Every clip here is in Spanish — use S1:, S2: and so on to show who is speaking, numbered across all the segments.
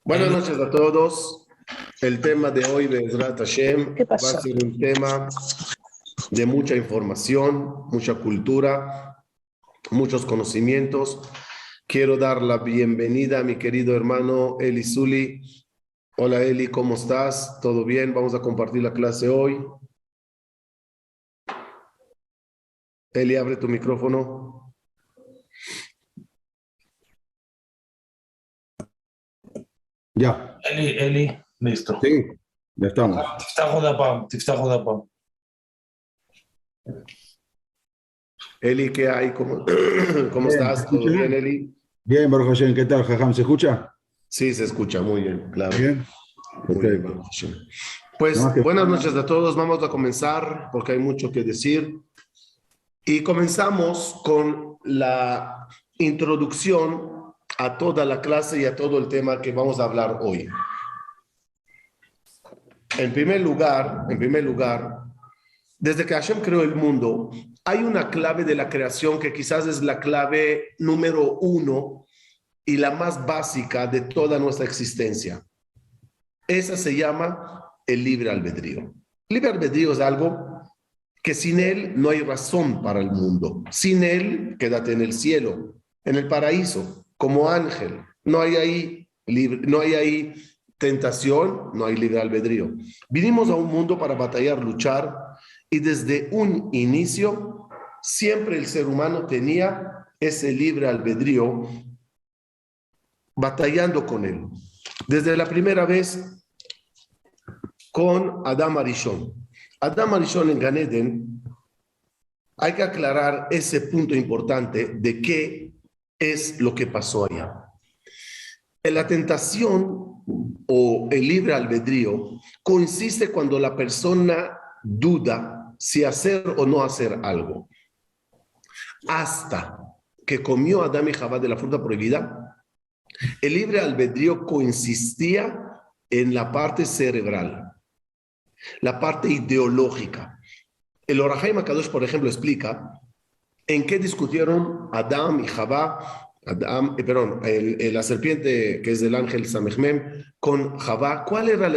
S1: Buenas noches a todos. El tema de hoy, Be'ezrat Hashem, va a ser un tema de mucha información, mucha cultura, muchos conocimientos. Quiero dar la bienvenida a mi querido hermano Eli Zuli. Hola Eli, ¿cómo estás? ¿Todo bien? Vamos a compartir la clase hoy. Eli, abre tu micrófono.
S2: Ya.
S3: Eli, listo.
S2: Sí, ya estamos.
S3: תפתח עוד הפעם.
S1: Eli, ¿qué hay? ¿Cómo estás? ¿Todo bien, Eli?
S2: Bien, Baruch Hashem, ¿qué tal, Jajam? ¿Se escucha?
S1: Sí, se escucha muy bien, claro.
S2: Bien.
S1: Muy bien, Baruch Hashem. Pues buenas noches a todos. Vamos a comenzar porque hay mucho que decir. Y comenzamos con la introducción a toda la clase y a todo el tema que vamos a hablar hoy. En primer lugar, desde que Hashem creó el mundo, hay una clave de la creación que quizás es la clave número 1 y la más básica de toda nuestra existencia. Esa se llama el libre albedrío. Libre albedrío es algo que sin él no hay razón para el mundo. Sin él, quédate en el cielo, en el paraíso, como ángel. No hay ahí tentación, no hay libre albedrío. Vinimos a un mundo para batallar, luchar, y desde un inicio, siempre el ser humano tenía ese libre albedrío batallando con él. Desde la primera vez con Adam Arishon. Adam Arishon en Gan Eden, hay que aclarar ese punto importante de qué es lo que pasó allá. En la tentación o el libre albedrío consiste cuando la persona duda si hacer o no hacer algo. Hasta que comió Adán y Javá de la fruta prohibida, el libre albedrío consistía en la parte cerebral, la parte ideológica. El Or HaChaim HaKadosh, por ejemplo, explica en qué discutieron Adán y Javá, la serpiente que es del ángel Samechmem con Javá. ¿Cuál era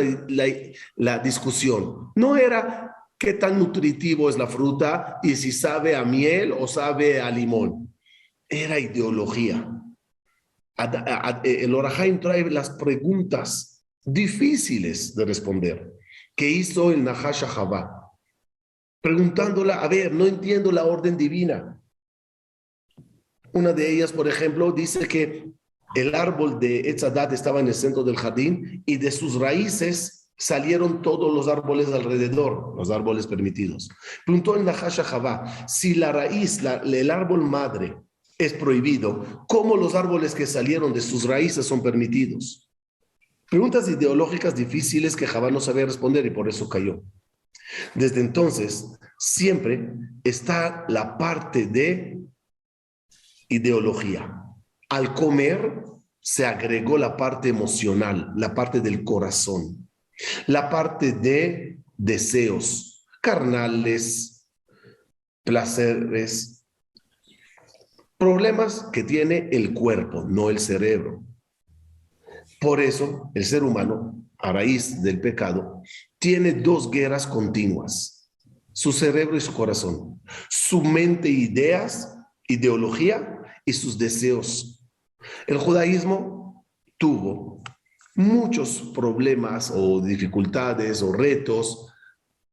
S1: la discusión? No era qué tan nutritivo es la fruta y si sabe a miel o sabe a limón. Era ideología. El Or HaChaim trae las preguntas difíciles de responder que hizo el Nahash a Javá, preguntándola, a ver, no entiendo la orden divina. Una de ellas, por ejemplo, dice que el árbol de Etz Hadat estaba en el centro del jardín y de sus raíces salieron todos los árboles alrededor, los árboles permitidos. Preguntó el Nahash a Javá, si la raíz, el árbol madre es prohibido, ¿cómo los árboles que salieron de sus raíces son permitidos? Preguntas ideológicas difíciles que Javá no sabía responder y por eso cayó. Desde entonces, siempre está la parte de ideología. Al comer se agregó la parte emocional, la parte del corazón, la parte de deseos carnales, placeres, problemas que tiene el cuerpo, no el cerebro. Por eso el ser humano, a raíz del pecado, tiene dos guerras continuas: su cerebro y su corazón, su mente, ideas, ideología y sus deseos. El judaísmo tuvo muchos problemas o dificultades o retos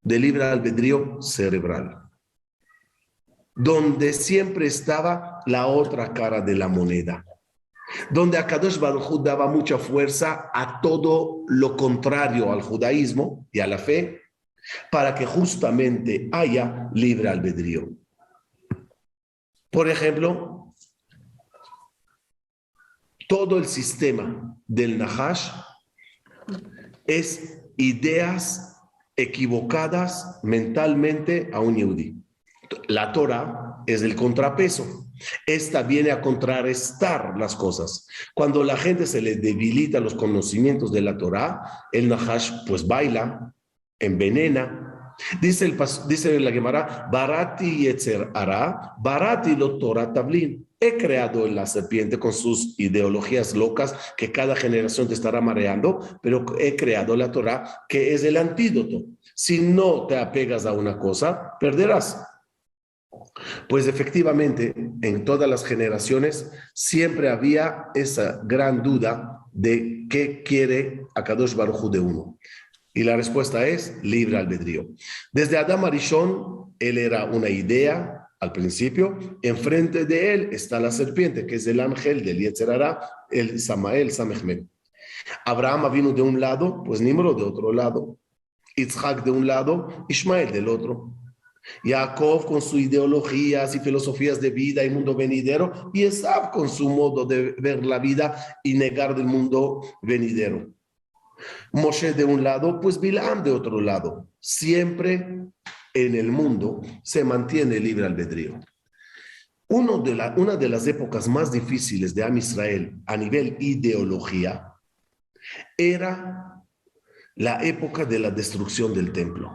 S1: de libre albedrío cerebral, donde siempre estaba la otra cara de la moneda, donde Akadosh Baruj Hu daba mucha fuerza a todo lo contrario al judaísmo y a la fe, para que justamente haya libre albedrío. Por ejemplo, todo el sistema del Nahash es ideas equivocadas mentalmente a un yehudí. La Torah es el contrapeso. Esta viene a contrarrestar las cosas. Cuando la gente se le debilita los conocimientos de la Torah, el Nahash pues baila, envenena. Dice la Gemara, Barati Yetzer Hara, Barati lo Torah Tablin. he creado la serpiente con sus ideologías locas que cada generación te estará mareando, pero he creado la Torah que es el antídoto. Si no te apegas a una cosa, perderás. Pues efectivamente, en todas las generaciones siempre había esa gran duda de qué quiere Akadosh Baruj Hu de uno. Y la respuesta es libre albedrío. Desde Adam Arishon, él era una idea al principio. Enfrente de él está la serpiente, que es el ángel del Yetzer Hara, el Samael, Samechmet. Abraham vino de un lado, pues Nimrod de otro lado. Isaac de un lado, Ismael del otro. Jacob con sus ideologías y filosofías de vida y mundo venidero, y Esab con su modo de ver la vida y negar del mundo venidero. Moshe de un lado, pues Bilam de otro lado. Siempre en el mundo se mantiene libre albedrío. Una de las épocas más difíciles de Am Israel a nivel ideología era la época de la destrucción del templo.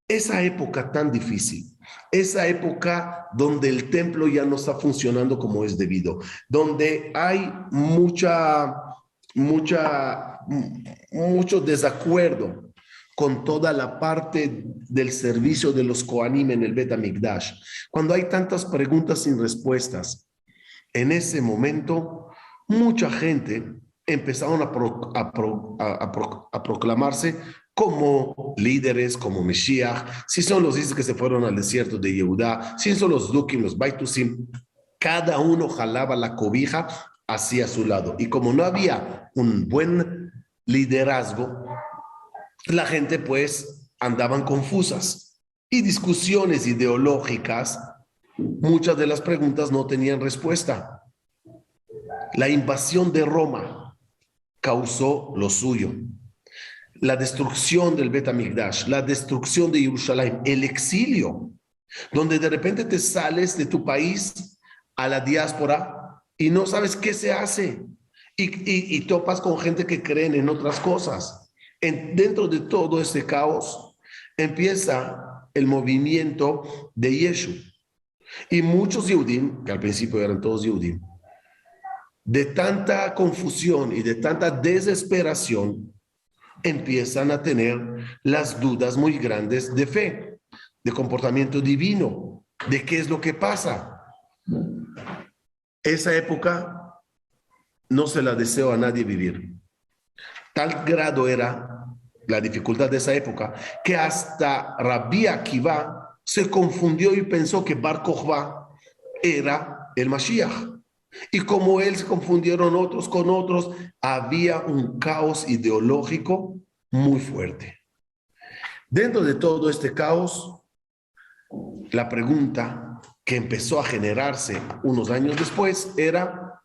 S1: Esa época tan difícil, esa época donde el templo ya no está funcionando como es debido, donde hay mucho desacuerdo con toda la parte del servicio de los Kohanim en el Bet HaMikdash, cuando hay tantas preguntas sin respuestas, en ese momento mucha gente empezaron a proclamarse como líderes, como Mesías, si son los que se fueron al desierto de Yehudá, si son los Dukim, los Baitusim, cada uno jalaba la cobija hacia su lado. Y como no había un buen liderazgo, la gente pues andaban confusas y discusiones ideológicas, muchas de las preguntas no tenían respuesta. La invasión de Roma causó lo suyo. La destrucción del Bet HaMikdash, la destrucción de Jerusalén, el exilio, donde de repente te sales de tu país a la diáspora y no sabes qué se hace y topas con gente que creen en otras cosas. Dentro de todo ese caos empieza el movimiento de Yeshu y muchos Yehudim, que al principio eran todos Yehudim, de tanta confusión y de tanta desesperación, empiezan a tener las dudas muy grandes de fe, de comportamiento divino, de qué es lo que pasa. Esa época no se la deseo a nadie vivir. Tal grado era la dificultad de esa época que hasta Rabbi Akiva se confundió y pensó que Bar Kokhba era el Mashiach. Y como él se confundieron otros con otros, había un caos ideológico muy fuerte. Dentro de todo este caos, la pregunta que empezó a generarse unos años después era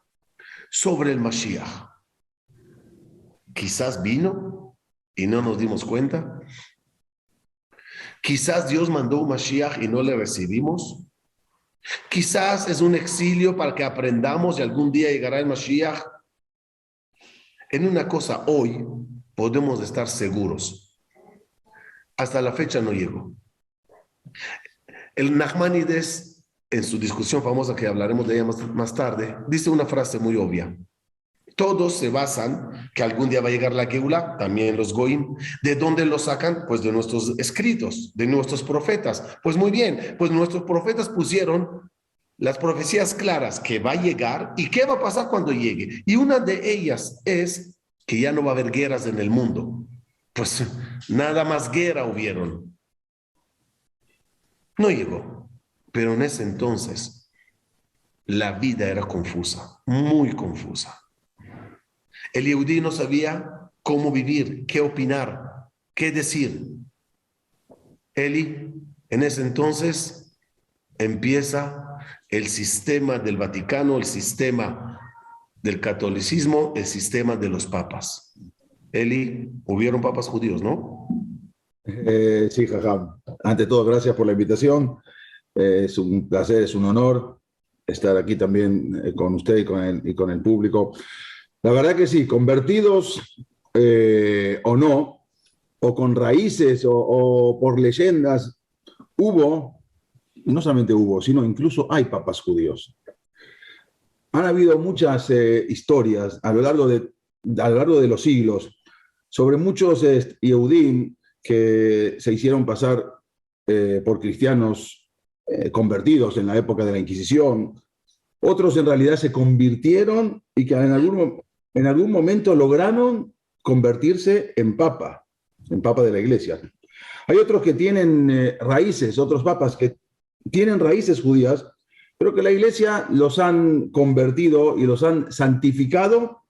S1: sobre el Mashiach. Quizás vino y no nos dimos cuenta. Quizás Dios mandó un Mashiach y no le recibimos. Quizás es un exilio para que aprendamos y algún día llegará el Mashiach. En una cosa hoy podemos estar seguros. Hasta la fecha no llegó. El Nachmanides, en su discusión famosa que hablaremos de ella más tarde, dice una frase muy obvia. Todos se basan que algún día va a llegar la Geula, también los Goim. ¿De dónde lo sacan? Pues de nuestros escritos, de nuestros profetas. Pues muy bien, pues nuestros profetas pusieron las profecías claras que va a llegar y qué va a pasar cuando llegue. Y una de ellas es que ya no va a haber guerras en el mundo. Pues nada más guerra hubieron. No llegó. Pero en ese entonces la vida era confusa, muy confusa. El Yehudí no sabía cómo vivir, qué opinar, qué decir. Eli, en ese entonces, empieza el sistema del Vaticano, el sistema del catolicismo, el sistema de los papas. Eli, hubieron papas judíos, ¿no?
S2: Sí, Jajam. Ante todo, gracias por la invitación. Es un placer, es un honor estar aquí también con usted y con el público. La verdad que sí, convertidos o no, o con raíces o por leyendas, no solamente hubo, sino incluso hay papas judíos. han habido muchas historias a lo largo de los siglos sobre muchos Yehudim que se hicieron pasar por cristianos convertidos en la época de la Inquisición. Otros en realidad se convirtieron y que en algún momento lograron convertirse en papa de la iglesia. Hay otros que tienen raíces, otros papas que tienen raíces judías, pero que la iglesia los han convertido y los han santificado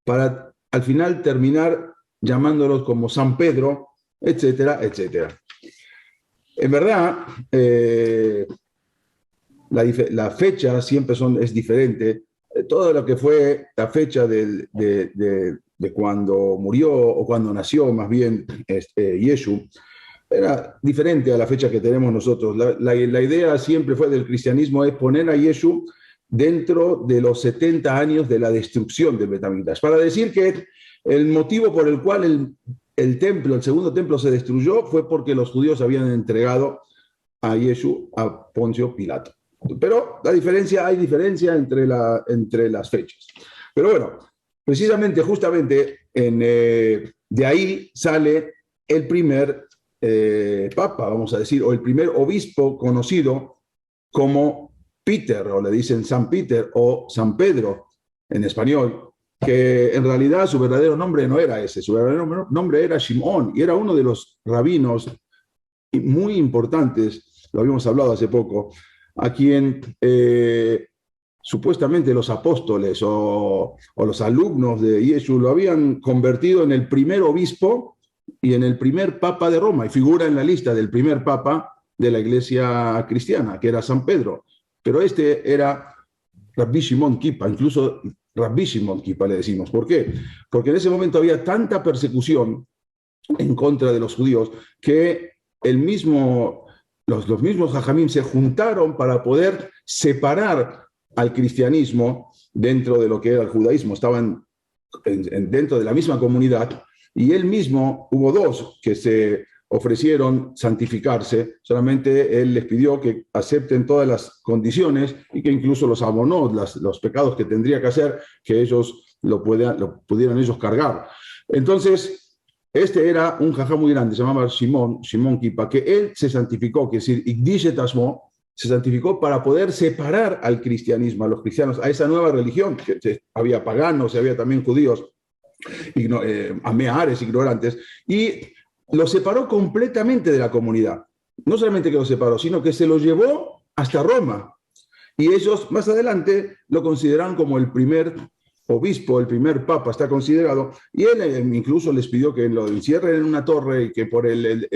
S2: para al final terminar llamándolos como San Pedro, etcétera, etcétera. En verdad, la fecha siempre es diferente. Todo lo que fue la fecha de cuando murió o cuando nació, más bien, Yeshu, era diferente a la fecha que tenemos nosotros. La idea siempre fue del cristianismo es poner a Yeshu dentro de los 70 años de la destrucción del Bet HaMikdash, para decir que el motivo por el cual el segundo templo se destruyó fue porque los judíos habían entregado a Yeshu a Poncio Pilato. Pero hay diferencia entre las fechas. Pero bueno, precisamente, justamente, de ahí sale el primer papa, vamos a decir, o el primer obispo conocido como Peter, o le dicen San Peter o San Pedro en español, que en realidad su verdadero nombre no era ese, su verdadero nombre era Shimón, y era uno de los rabinos muy importantes, lo habíamos hablado hace poco, a quien supuestamente los apóstoles o los alumnos de Yeshu lo habían convertido en el primer obispo y en el primer papa de Roma, y figura en la lista del primer papa de la iglesia cristiana, que era San Pedro. Pero este era Rabbi Shimon Kippah, incluso Rabbi Shimon Kippah le decimos. ¿Por qué? Porque en ese momento había tanta persecución en contra de los judíos que los mismos Jajamim se juntaron para poder separar al cristianismo dentro de lo que era el judaísmo. Estaban dentro de la misma comunidad, y él mismo, hubo dos que se ofrecieron santificarse, solamente él les pidió que acepten todas las condiciones y que incluso los abonó los pecados que tendría que hacer, que ellos lo pudieran ellos cargar. Entonces, este era un jajá muy grande, se llamaba Shimon Kippah, que él se santificó, que es decir, Igdishet Ashmo, se santificó para poder separar al cristianismo, a los cristianos, a esa nueva religión, que había paganos y había también judíos, ameares, ignorantes, y lo separó completamente de la comunidad. No solamente que lo separó, sino que se lo llevó hasta Roma. Y ellos más adelante lo consideraron como el primer obispo, el primer papa, está considerado, y él incluso les pidió que lo encierren en una torre y que por el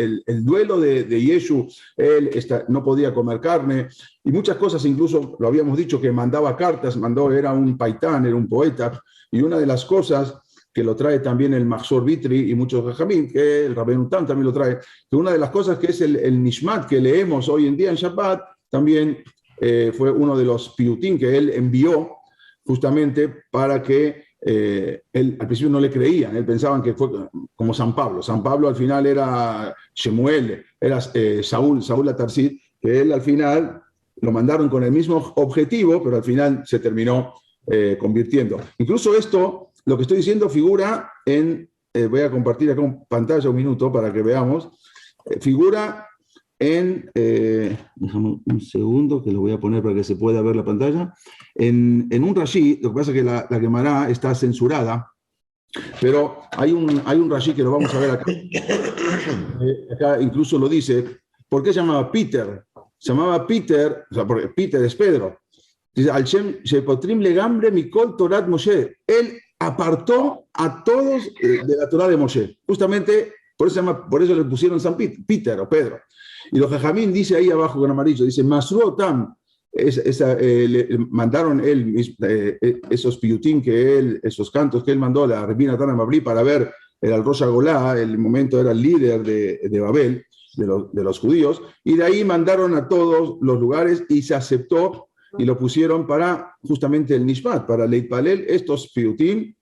S2: duelo de Yeshu él no podía comer carne, y muchas cosas, incluso lo habíamos dicho, que mandaba cartas, era un paitán, era un poeta, y una de las cosas que lo trae también el Mahzor Vitri y muchos Jajamim, que el Rabbeinu Tam también lo trae, que una de las cosas que es el Nishmat que leemos hoy en día en Shabbat, también fue uno de los piutín que él envió justamente para que él al principio no le creían, él pensaban que fue como San Pablo. San Pablo al final era Shemuel, era Saúl Atarsit, que él al final lo mandaron con el mismo objetivo, pero al final se terminó convirtiendo. Incluso esto, lo que estoy diciendo, figura voy a compartir acá en pantalla un minuto para que veamos, figura déjame un segundo que lo voy a poner para que se pueda ver la pantalla, en un Rashi. Lo que pasa es que la Gemara está censurada, pero hay un Rashi que lo vamos a ver acá. Acá incluso lo dice. ¿Por qué se llamaba Peter? Se llamaba Peter, o sea, porque Peter es Pedro. Dice, al Shem Shepotrim Legambre Mikol Torat Moshe. Él apartó a todos de la Torah de Moshe. Justamente por eso le pusieron San Peter o Pedro. Y los Jajamín dice ahí abajo con amarillo, dice Masru Otam, le mandaron esos piutín esos cantos que él mandó a la Rebina Tana Mabli para ver el Rosh Agolá, el momento era el líder de Babel, de los judíos, y de ahí mandaron a todos los lugares y se aceptó y lo pusieron para justamente el Nishmat, para Leitpalel, estos piutín,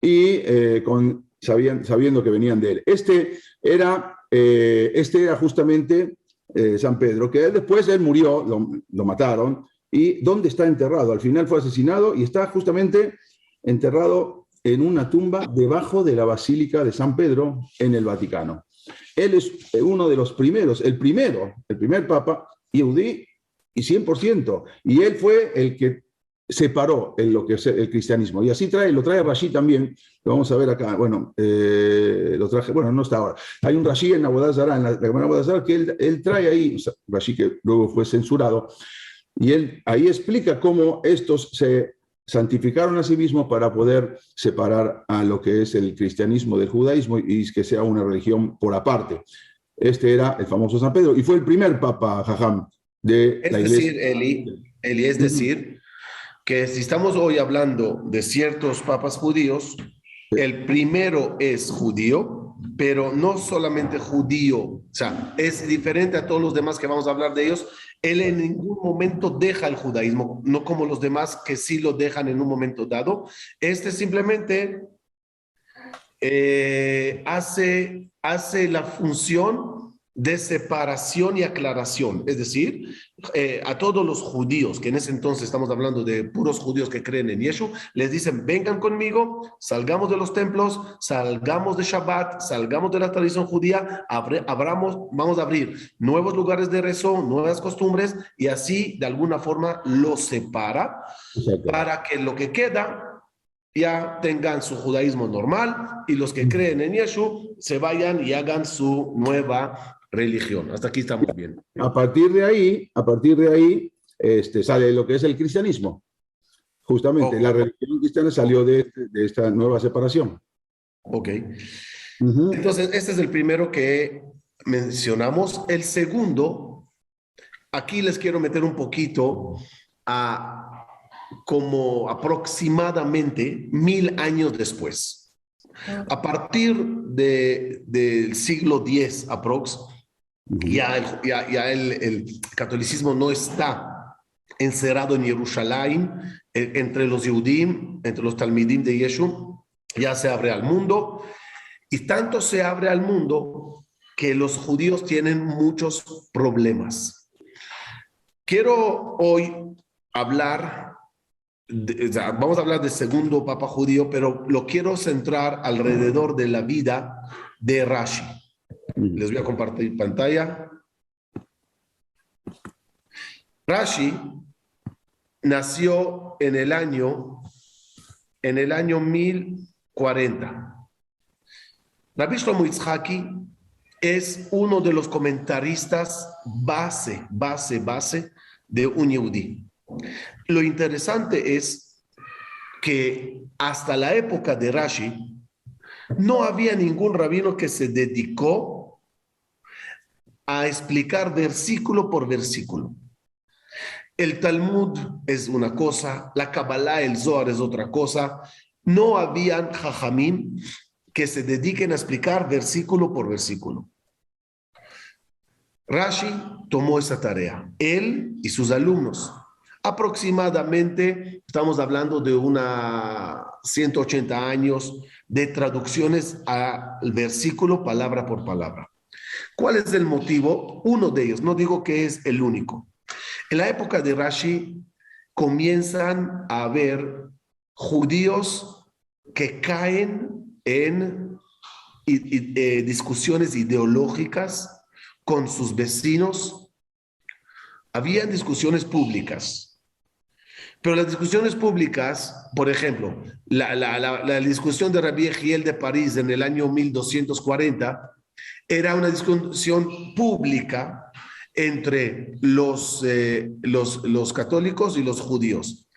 S2: y sabiendo que venían de él. Este era justamente San Pedro, que después él murió, lo mataron, ¿Y dónde está enterrado? Al final fue asesinado y está justamente enterrado en una tumba debajo de la Basílica de San Pedro en el Vaticano. Él es uno de los primeros, el primer papa yehudí y 100%. Y él fue el que separó lo que es el cristianismo. Y así lo trae Rashi también, lo vamos a ver acá. Bueno, lo traje, bueno, no está ahora. Hay un Rashi en Avodah Zará, en la Gemara Avodah Zará, que él trae ahí, o sea, Rashi que luego fue censurado, y él ahí explica cómo estos se santificaron a sí mismos para poder separar a lo que es el cristianismo del judaísmo y que sea una religión por aparte. Este era el famoso San Pedro y fue el primer papa Jajam de la iglesia.
S1: Es decir, Eli, es decir, que si estamos hoy hablando de ciertos papas judíos, el primero es judío, pero no solamente judío, o sea, es diferente a todos los demás que vamos a hablar de ellos. Él en ningún momento deja el judaísmo, no como los demás que sí lo dejan en un momento dado. Este simplemente hace la función de separación y aclaración, es decir, a todos los judíos, que en ese entonces estamos hablando de puros judíos que creen en Yeshua, les dicen, vengan conmigo, salgamos de los templos, salgamos de Shabbat, salgamos de la tradición judía, vamos a abrir nuevos lugares de rezo, nuevas costumbres, y así de alguna forma los separa. Exacto. Para que lo que queda ya tengan su judaísmo normal y los que creen en Yeshua se vayan y hagan su nueva religión. Hasta aquí estamos bien.
S2: A partir de ahí sale lo que es el cristianismo. Justamente, la religión cristiana salió de esta nueva separación.
S1: Ok. Entonces, este es el primero que mencionamos. El segundo, aquí les quiero meter un poquito como aproximadamente 1000 años después. A partir del siglo X aprox, ya el catolicismo no está encerrado en Jerusalén, entre los Yehudim, entre los Talmidim de Yeshua, ya se abre al mundo, y tanto se abre al mundo que los judíos tienen muchos problemas. Quiero hoy hablar, vamos a hablar del segundo papa judío, pero lo quiero centrar alrededor de la vida de Rashi. Les voy a compartir pantalla. Rashi nació en el año 1040. Rabbi Shlomo Yitzhaki es uno de los comentaristas base de un Yehudí. Lo interesante es que hasta la época de Rashi no había ningún rabino que se dedicó a explicar versículo por versículo. El Talmud es una cosa, la Kabbalah, el Zohar es otra cosa. No habían jajamim que se dediquen a explicar versículo por versículo. Rashi tomó esa tarea, él y sus alumnos. Aproximadamente, estamos hablando de 180 años de traducciones al versículo palabra por palabra. ¿Cuál es el motivo? Uno de ellos, no digo que es el único. En la época de Rashi comienzan a haber judíos que caen en discusiones ideológicas con sus vecinos. Habían discusiones públicas, pero las discusiones públicas, por ejemplo, la discusión de Rabbi Yehiel de París en el año 1240 era una discusión pública entre los católicos y los judíos.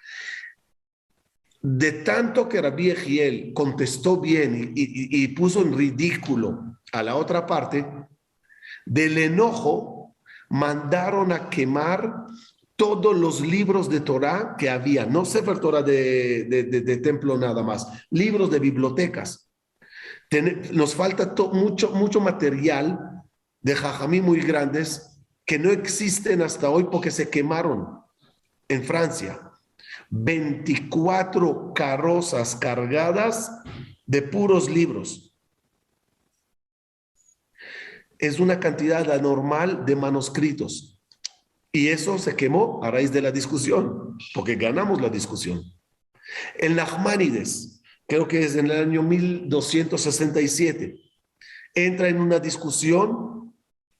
S1: De tanto que Rabbi Yehiel contestó bien y puso en ridículo a la otra parte, del enojo mandaron a quemar todos los libros de Torah que había, no Sefer Torah de templo nada más, libros de bibliotecas. Nos falta mucho material de jajamí muy grandes que no existen hasta hoy porque se quemaron en Francia. 24 carrozas cargadas de puros libros. Es una cantidad anormal de manuscritos. Y eso se quemó a raíz de la discusión, porque ganamos la discusión. El Nachmanides, creo que es en el año 1267, entra en una discusión,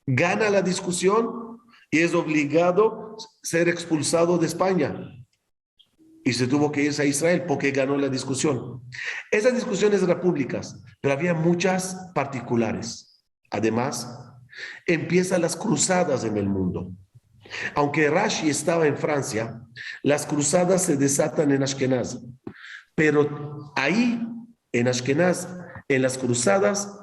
S1: gana la discusión y es obligado a ser expulsado de España. Y se tuvo que irse a Israel porque ganó la discusión. Esas discusiones eran públicas, pero había muchas particulares. Además, empiezan las cruzadas en el mundo. Aunque Rashi estaba en Francia, las cruzadas se desatan en Ashkenaz. Pero ahí, en Ashkenaz, en las cruzadas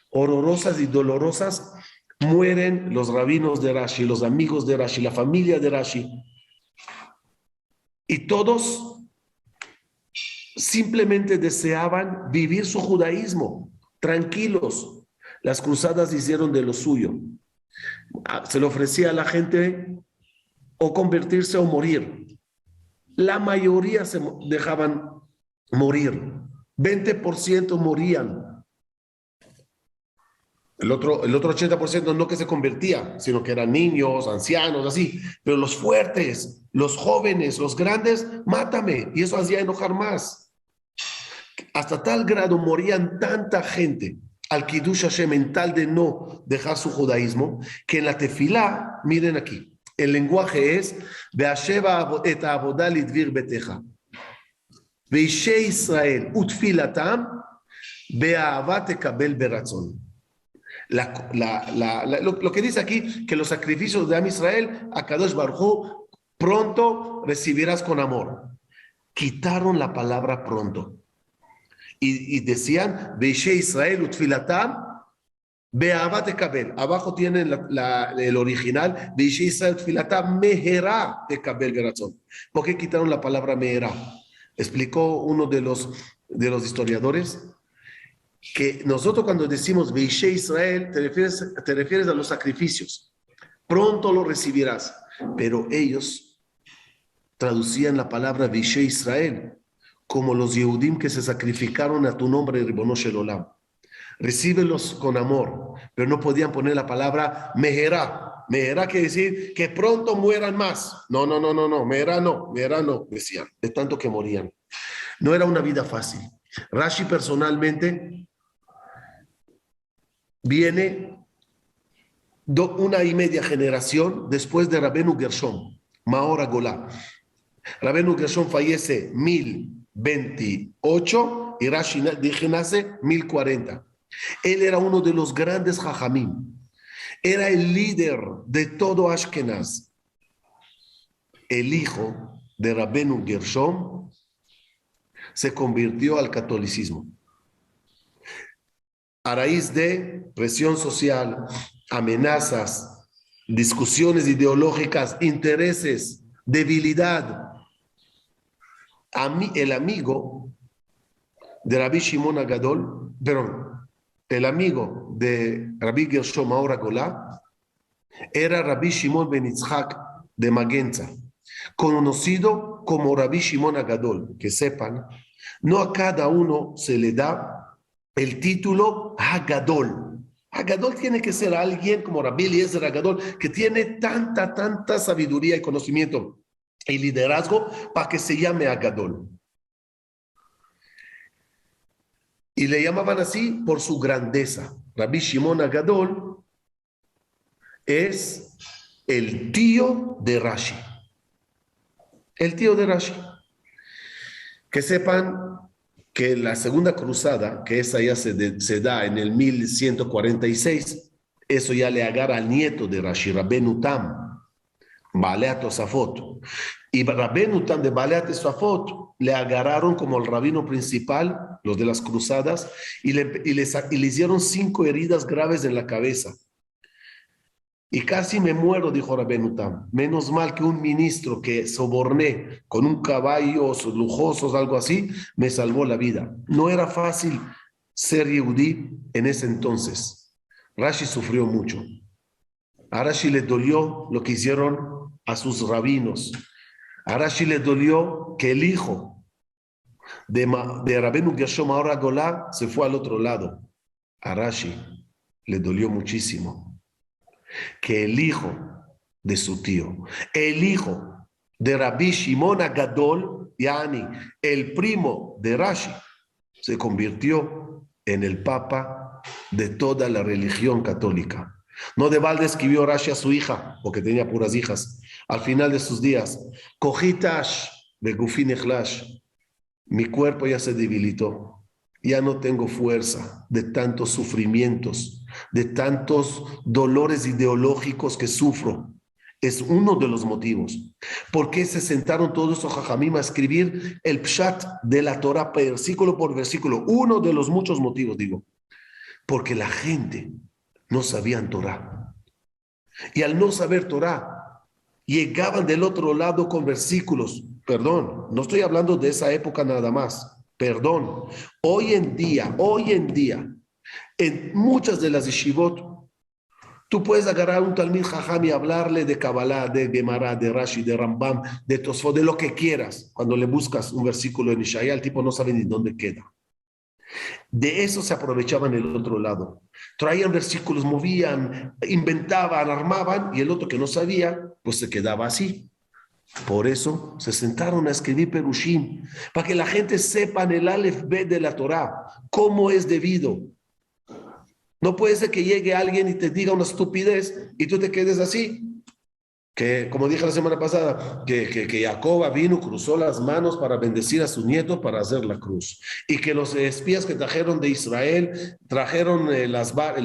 S1: horrorosas y dolorosas, mueren los rabinos de Rashi, los amigos de Rashi, la familia de Rashi. Y todos simplemente deseaban vivir su judaísmo, tranquilos. Las cruzadas hicieron de lo suyo. Se le ofrecía a la gente o convertirse o morir. La mayoría se dejaban morir. 20% morían. El otro 80% no que se convertía, sino que eran niños, ancianos, así. Pero los fuertes, los jóvenes, los grandes, mátame. Y eso hacía enojar más. Hasta tal grado morían tanta gente al Kiddush Hashem mental de no dejar su judaísmo, que en la tefilá, miren aquí, el lenguaje es Ve'asheva et ha'avodah lidvir beteja. Ve'ishei Israel utfilatam be'ahavat tekabel beratzon. Lo que dice aquí, que los sacrificios de Am Israel, a Kadosh Baruj Hu, pronto recibirás con amor. Quitaron la palabra pronto. Y decían, Ve'ishei Israel utfilatam be'ahavat tekabel. Abajo tienen el original, Ve'ishei Israel utfilatam mehera tekabel beratzon. ¿Por qué quitaron la palabra mehera? Explicó uno de los historiadores que nosotros cuando decimos Ve'ishei Israel te refieres a los sacrificios. Pronto lo recibirás. Pero ellos traducían la palabra Ve'ishei Israel como los Yehudim que se sacrificaron a tu nombre, Ribono Shel Olam. Recíbelos con amor, pero no podían poner la palabra Meherá. Meherá quiere decir que pronto mueran más. No, Meherá no, decían, de tanto que morían. No era una vida fácil. Rashi personalmente viene una y media generación después de Rabenu Gershom, Maor Agolá. Rabenu Gershom fallece 1028 y Rashi nace 1040. Él era uno de los grandes Jajamim. Era el líder de todo Ashkenaz. El hijo de Rabenu Gershom se convirtió al catolicismo. A raíz de presión social, amenazas, discusiones ideológicas, intereses, debilidad. El amigo de Rabbi Shimon Agadol, el amigo de Rabbi Gershom Maor Agolá era Rabbi Shimon ben Yitzhak de Magenza, conocido como Rabbi Shimon Agadol. Que sepan, no a cada uno se le da el título Hagadol. Hagadol tiene que ser alguien como Rabbi Eliezer Hagadol, que tiene tanta sabiduría y conocimiento y liderazgo para que se llame Hagadol. Y le llamaban así por su grandeza. Rabbi Shimon Hagadol es el tío de Rashi. El tío de Rashi. Que sepan que la segunda cruzada, que esa ya se da en el 1146, eso ya le agarra al nieto de Rashi, Rabbeinu Tam, Baleat Tosafot. Y Rabbeinu Tam de Baleat Tosafot le agarraron como el rabino principal, los de las cruzadas, y le hicieron 5 heridas graves en la cabeza. Y casi me muero, dijo Rabbeinu Tam. Menos mal que un ministro que soborné con un caballo lujosos, algo así, me salvó la vida. No era fácil ser yehudí en ese entonces. Rashi sufrió mucho. A Rashi le dolió lo que hicieron a sus rabinos. A Rashi le dolió que el hijo de Rabbeinu Gershom Maor Agolá se fue al otro lado. A Rashi le dolió muchísimo que el hijo de su tío. El hijo de Rabbi Shimon Agadol, Yani, el primo de Rashi, se convirtió en el papa de toda la religión católica. No de balde escribió Rashi a su hija, porque tenía puras hijas, al final de sus días, Kojitash begufin echlash, mi cuerpo ya se debilitó, ya no tengo fuerza de tantos sufrimientos, de tantos dolores ideológicos que sufro. Es uno de los motivos. ¿Por qué se sentaron todos esos jajamim a escribir el pshat de la Torah versículo por versículo? Uno de los muchos motivos, digo. Porque la gente no sabía Torah. Y al no saber Torah, llegaban del otro lado con versículos. Perdón, no estoy hablando de esa época nada más. Perdón. Hoy en día, en muchas de las yeshivot, tú puedes agarrar un Talmid Jajam y hablarle de Kabbalah, de Gemara, de Rashi, de Rambam, de Tosfot, de lo que quieras. Cuando le buscas un versículo en Ishaya, el tipo no sabe ni dónde queda. De eso se aprovechaban el otro lado. Traían versículos, movían, inventaban, armaban, y el otro que no sabía, pues se quedaba así. Por eso se sentaron a escribir Perushim, para que la gente sepa en el Aleph Bet de la Torah cómo es debido. No puede ser que llegue alguien y te diga una estupidez y tú te quedes así. Que, como dije la semana pasada, que Jacob vino, cruzó las manos para bendecir a su nieto para hacer la cruz. Y que los espías que trajeron de Israel trajeron las varas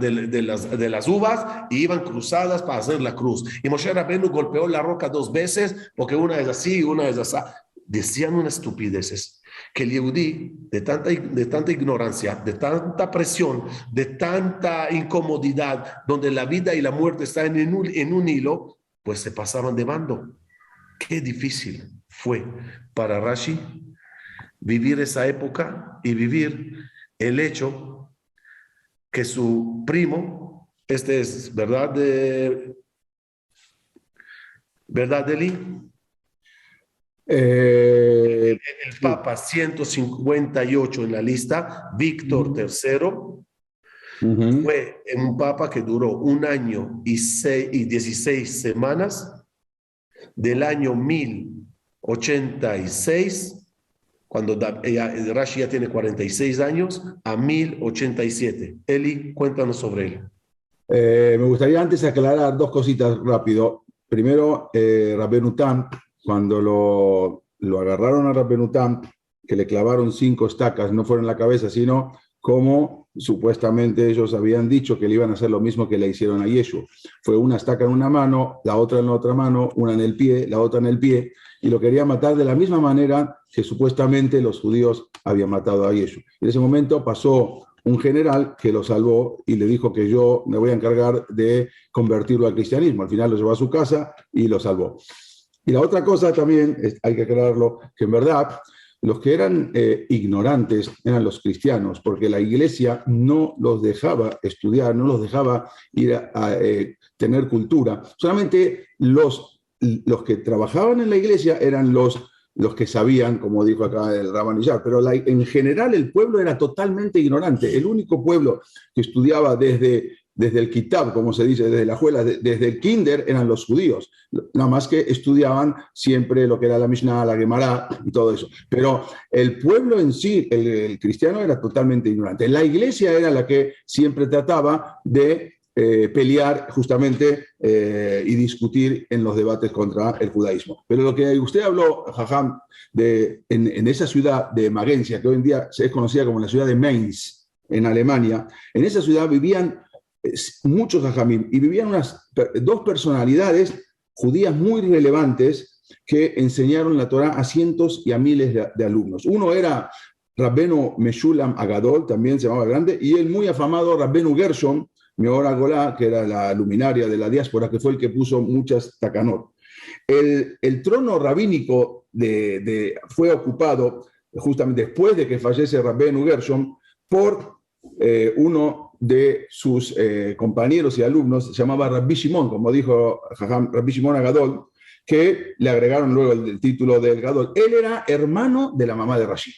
S1: de las uvas y iban cruzadas para hacer la cruz. Y Moshe Rabbeinu golpeó la roca 2 veces porque una es así y una es así. Decían unas estupideces que el Yehudí, de tanta ignorancia, de tanta presión, de tanta incomodidad, donde la vida y la muerte están en un hilo, pues se pasaban de bando. Qué difícil fue para Rashi vivir esa época y vivir el hecho que su primo, este es verdad, Eli, el Papa 158 en la lista, Víctor III, fue un Papa que duró 1 año y 16 semanas, del año 1086, cuando Rashi ya tiene 46 años, a 1087. Eli, cuéntanos sobre él.
S2: Me gustaría antes aclarar 2 cositas rápido. Primero, Rabbeinu Tam, cuando lo agarraron a Rabbeinu Tam, que le clavaron 5 estacas, no fueron en la cabeza, sino como supuestamente ellos habían dicho que le iban a hacer lo mismo que le hicieron a Yeshua. Fue una estaca en una mano, la otra en la otra mano, una en el pie, la otra en el pie, y lo querían matar de la misma manera que supuestamente los judíos habían matado a Yeshua. En ese momento pasó un general que lo salvó y le dijo que yo me voy a encargar de convertirlo al cristianismo. Al final lo llevó a su casa y lo salvó. Y la otra cosa también, hay que aclararlo, que en verdad los que eran ignorantes eran los cristianos, porque la iglesia no los dejaba estudiar, no los dejaba ir a tener cultura. Solamente los que trabajaban en la iglesia eran los que sabían, como dijo acá el Rabanillar, pero en general el pueblo era totalmente ignorante. El único pueblo que estudiaba desde el Kitab, como se dice, desde la escuela, desde el Kinder, eran los judíos. Nada más que estudiaban siempre lo que era la Mishnah, la Gemara y todo eso. Pero el pueblo en sí, el cristiano, era totalmente ignorante. La iglesia era la que siempre trataba de pelear justamente y discutir en los debates contra el judaísmo. Pero lo que usted habló, Jajam, en esa ciudad de Magencia, que hoy en día es conocida como la ciudad de Mainz, en Alemania, en esa ciudad vivían muchos jajamim y vivían 2 personalidades judías muy relevantes que enseñaron la Torá a cientos y a miles de alumnos. Uno era Rabbenu Meshulam Agadol, también se llamaba grande, y el muy afamado Rabbenu Gershom Meor Agolá, que era la luminaria de la diáspora, que fue el que puso muchas takanot. El trono rabínico fue ocupado justamente después de que fallece Rabbenu Gershom por uno de sus compañeros y alumnos, se llamaba Rabbi Shimon, como dijo Rabbi Shimon Agadol, que le agregaron luego el título de Gadol. Él era hermano de la mamá de Rashi,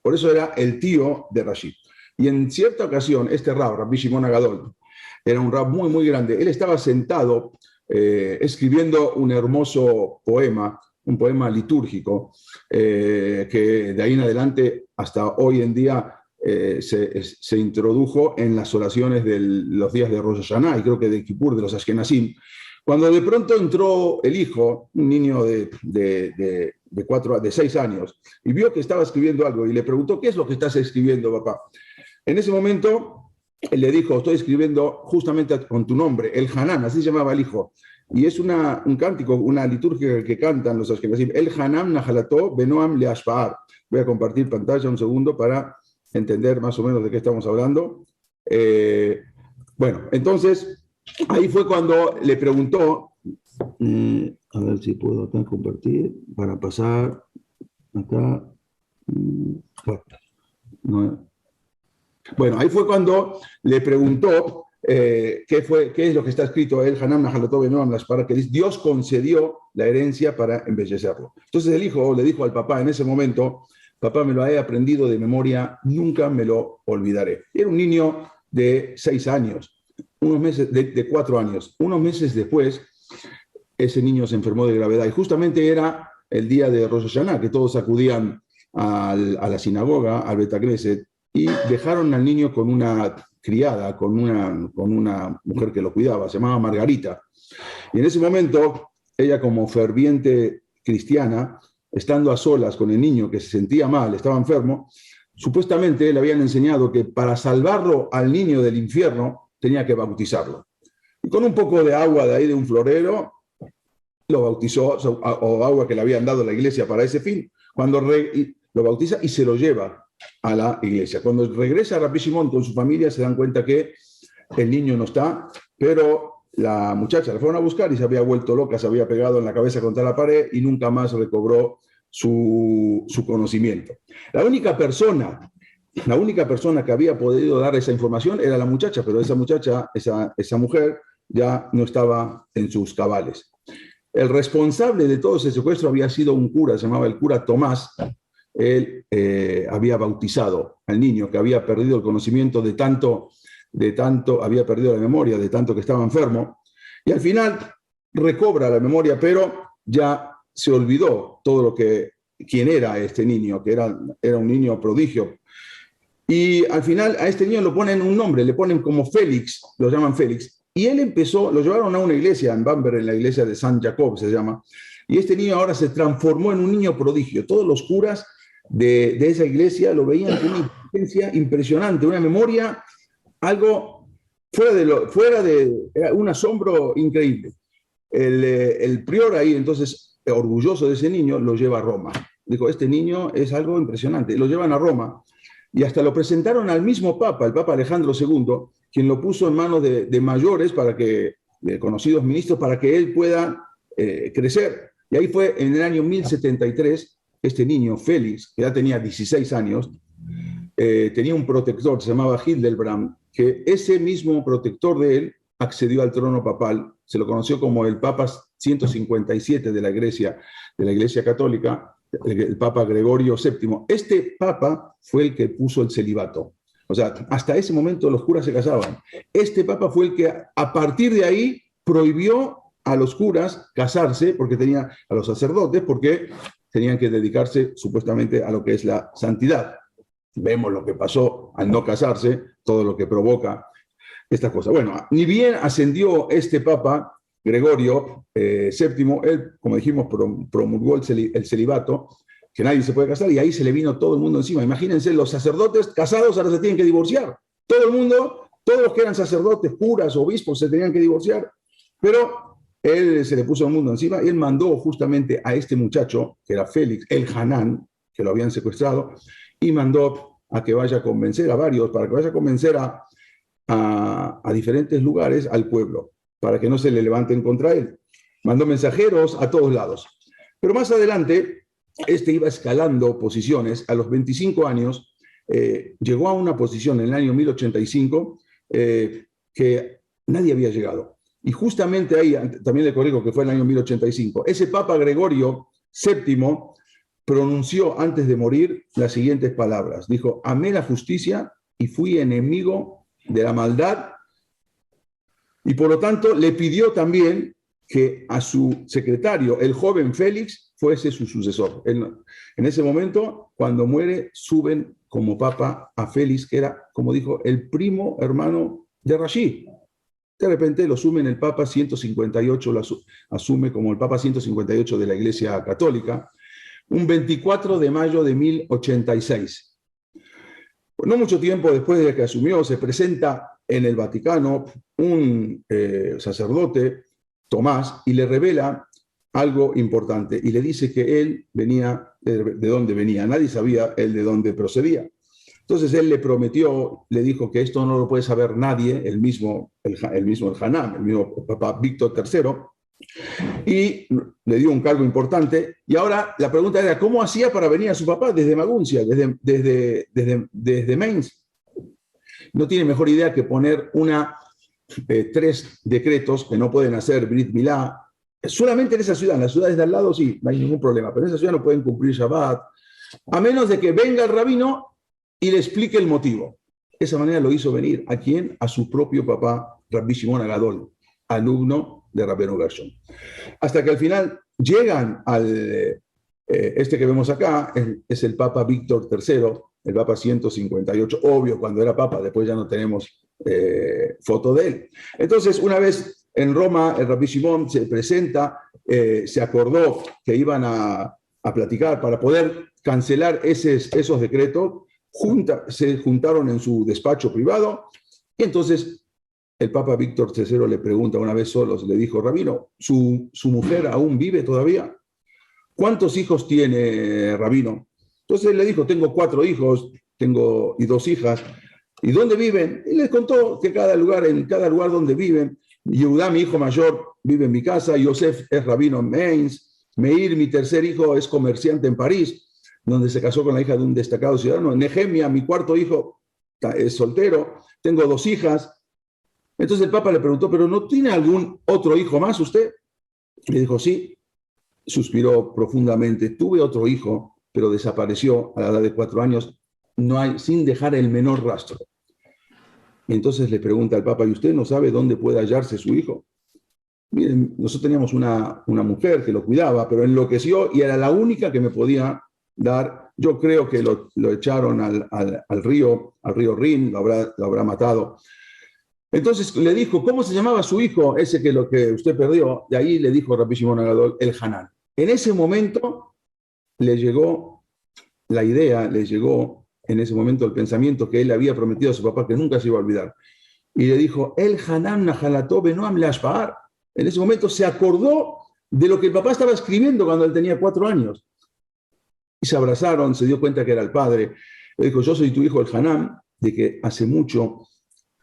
S2: por eso era el tío de Rashi. Y en cierta ocasión, este rab, Rabbi Shimon Agadol, era un rab muy, muy grande. Él estaba sentado escribiendo un hermoso poema, un poema litúrgico, que de ahí en adelante hasta hoy en día se introdujo en las oraciones de los días de Rosh Hashanah y creo que de Kippur, de los Ashkenazim, cuando de pronto entró el hijo, un niño de 6 años, y vio que estaba escribiendo algo y le preguntó, ¿qué es lo que estás escribiendo, papá? En ese momento, él le dijo, estoy escribiendo justamente con tu nombre, el Hanan, así se llamaba el hijo. Y es un cántico, una liturgia que cantan los ashkenazim, el Hanam Nahalató Benoam Leashpaar. Voy a compartir pantalla un segundo para entender más o menos de qué estamos hablando. Bueno, entonces, ahí fue cuando le preguntó, a ver si puedo acá compartir, para pasar acá. Bueno, ahí fue cuando le preguntó qué es lo que está escrito, el Hanam Nahalató Benoam Leashpaar, que dice, Dios concedió la herencia para embellecerlo. Entonces el hijo le dijo al papá en ese momento, papá, me lo he aprendido de memoria, nunca me lo olvidaré. Era un niño de 6 años, unos meses, de 4 años. Unos meses después, ese niño se enfermó de gravedad y justamente era el día de Rosh Hashanah, que todos acudían a la sinagoga, al Bet Knesset, y dejaron al niño con una criada, con una mujer que lo cuidaba, se llamaba Margarita. Y en ese momento, ella como ferviente cristiana, estando a solas con el niño que se sentía mal, estaba enfermo, supuestamente le habían enseñado que para salvarlo al niño del infierno tenía que bautizarlo. Y con un poco de agua de ahí de un florero, lo bautizó, o agua que le habían dado a la iglesia para ese fin, cuando lo bautiza y se lo lleva a la iglesia. Cuando regresa Rabbi Shimon con su familia se dan cuenta que el niño no está, pero la muchacha la fueron a buscar y se había vuelto loca, se había pegado en la cabeza contra la pared y nunca más recobró su conocimiento. La única persona que había podido dar esa información era la muchacha, pero esa muchacha, esa mujer, ya no estaba en sus cabales. El responsable de todo ese secuestro había sido un cura, se llamaba el cura Tomás. Él había bautizado al niño que había perdido el conocimiento de tanto, había perdido la memoria de tanto que estaba enfermo, y al final recobra la memoria, pero ya se olvidó quién era este niño, que era un niño prodigio. Y al final a este niño lo ponen un nombre, le ponen como Félix, lo llaman Félix, y él lo llevaron a una iglesia en Bamberg, en la iglesia de San Jacob se llama, y este niño ahora se transformó en un niño prodigio. Todos los curas de esa iglesia lo veían con una inteligencia impresionante, una memoria, algo fuera de un asombro increíble. El prior ahí, entonces, orgulloso de ese niño, lo lleva a Roma. Dijo, este niño es algo impresionante. Lo llevan a Roma y hasta lo presentaron al mismo Papa, el Papa Alejandro II, quien lo puso en manos de mayores, de conocidos ministros, para que él pueda crecer. Y ahí fue en el año 1073, este niño, Félix, que ya tenía 16 años, tenía un protector, se llamaba Hildebrand, que ese mismo protector de él accedió al trono papal, se lo conoció como el Papa 157 de la Iglesia Católica, el Papa Gregorio VII. Este Papa fue el que puso el celibato. O sea, hasta ese momento los curas se casaban. Este Papa fue el que a partir de ahí prohibió a los curas casarse, a los sacerdotes, porque tenían que dedicarse supuestamente a lo que es la santidad. Vemos lo que pasó al no casarse, todo lo que provoca estas cosas. Bueno, ni bien ascendió este Papa, Gregorio VII, él, como dijimos, promulgó el celibato, que nadie se puede casar, y ahí se le vino todo el mundo encima. Imagínense, los sacerdotes casados ahora se tienen que divorciar. Todo el mundo, todos los que eran sacerdotes, curas, obispos, se tenían que divorciar. Pero él se le puso el mundo encima y él mandó justamente a este muchacho, que era Félix, el Hanán, que lo habían secuestrado, y mandó a que vaya a convencer a varios, para que vaya a convencer a diferentes lugares al pueblo, para que no se le levanten contra él. Mandó mensajeros a todos lados. Pero más adelante, este iba escalando posiciones. A los 25 años, llegó a una posición en el año 1085 que nadie había llegado. Y justamente ahí, también le corrijo que fue en el año 1085, ese Papa Gregorio VII pronunció antes de morir las siguientes palabras. Dijo, amé la justicia y fui enemigo de la maldad, y por lo tanto le pidió también que a su secretario, el joven Félix, fuese su sucesor. En ese momento, cuando muere, suben como papa a Félix, que era, como dijo, el primo hermano de Rashid. De repente lo suben el Papa 158, lo asume como el Papa 158 de la Iglesia Católica, un 24 de mayo de 1086. No mucho tiempo después de que asumió, se presenta en el Vaticano un sacerdote, Tomás, y le revela algo importante, y le dice que él venía, de dónde venía, nadie sabía él de dónde procedía. Entonces él le prometió, le dijo que esto no lo puede saber nadie, el mismo el Hanan, el mismo Papa Víctor III, y le dio un cargo importante. Y ahora la pregunta era, ¿cómo hacía para venir a su papá desde Maguncia, desde Mainz? No tiene mejor idea que poner 3 decretos que no pueden hacer Brit Milá, solamente en esa ciudad. En las ciudades de al lado sí, no hay ningún problema, pero en esa ciudad no pueden cumplir Shabbat, a menos de que venga el rabino y le explique el motivo. De esa manera lo hizo venir. ¿A quién? A su propio papá, Rabbi Shimon Agadol, alumno de Rabbeinu Gershon. Hasta que al final llegan al... este que vemos acá es el Papa Víctor III, el Papa 158. Obvio, cuando era Papa, después ya no tenemos foto de él. Entonces, una vez en Roma, el Rabbi Shimon se presenta, se acordó que iban a platicar para poder cancelar esos decretos. Se juntaron en su despacho privado, y entonces el Papa Víctor III le pregunta una vez solos, le dijo, Rabino, ¿su mujer aún vive todavía? ¿Cuántos hijos tiene, Rabino? Entonces él le dijo, tengo 4 hijos, y 2 hijas. ¿Y dónde viven? Y les contó que en cada lugar donde viven, Yehudá, mi hijo mayor, vive en mi casa, Yosef es rabino en Mainz, Meir, mi tercer hijo, es comerciante en París, donde se casó con la hija de un destacado ciudadano. Nehemia, mi 4º hijo, es soltero, tengo 2 hijas. Entonces el Papa le preguntó, ¿pero no tiene algún otro hijo más usted? Le dijo, sí. Suspiró profundamente, tuve otro hijo, pero desapareció a la edad de 4 años, sin dejar el menor rastro. Y entonces le pregunta al Papa, ¿y usted no sabe dónde puede hallarse su hijo? Miren, nosotros teníamos una mujer que lo cuidaba, pero enloqueció y era la única que me podía dar. Yo creo que lo echaron al río Rin, lo habrá matado. Entonces le dijo, ¿cómo se llamaba su hijo, ese que usted perdió? De ahí le dijo Rabbi Shimon Agadol, el Hanan. En ese momento le llegó la idea, en ese momento el pensamiento que él había prometido a su papá que nunca se iba a olvidar. Y le dijo, el Hanan Nahalató Benoam Leashpaar. En ese momento se acordó de lo que el papá estaba escribiendo cuando él tenía 4 años. Y se abrazaron, se dio cuenta que era el padre. Le dijo, yo soy tu hijo el Hanan, de que hace mucho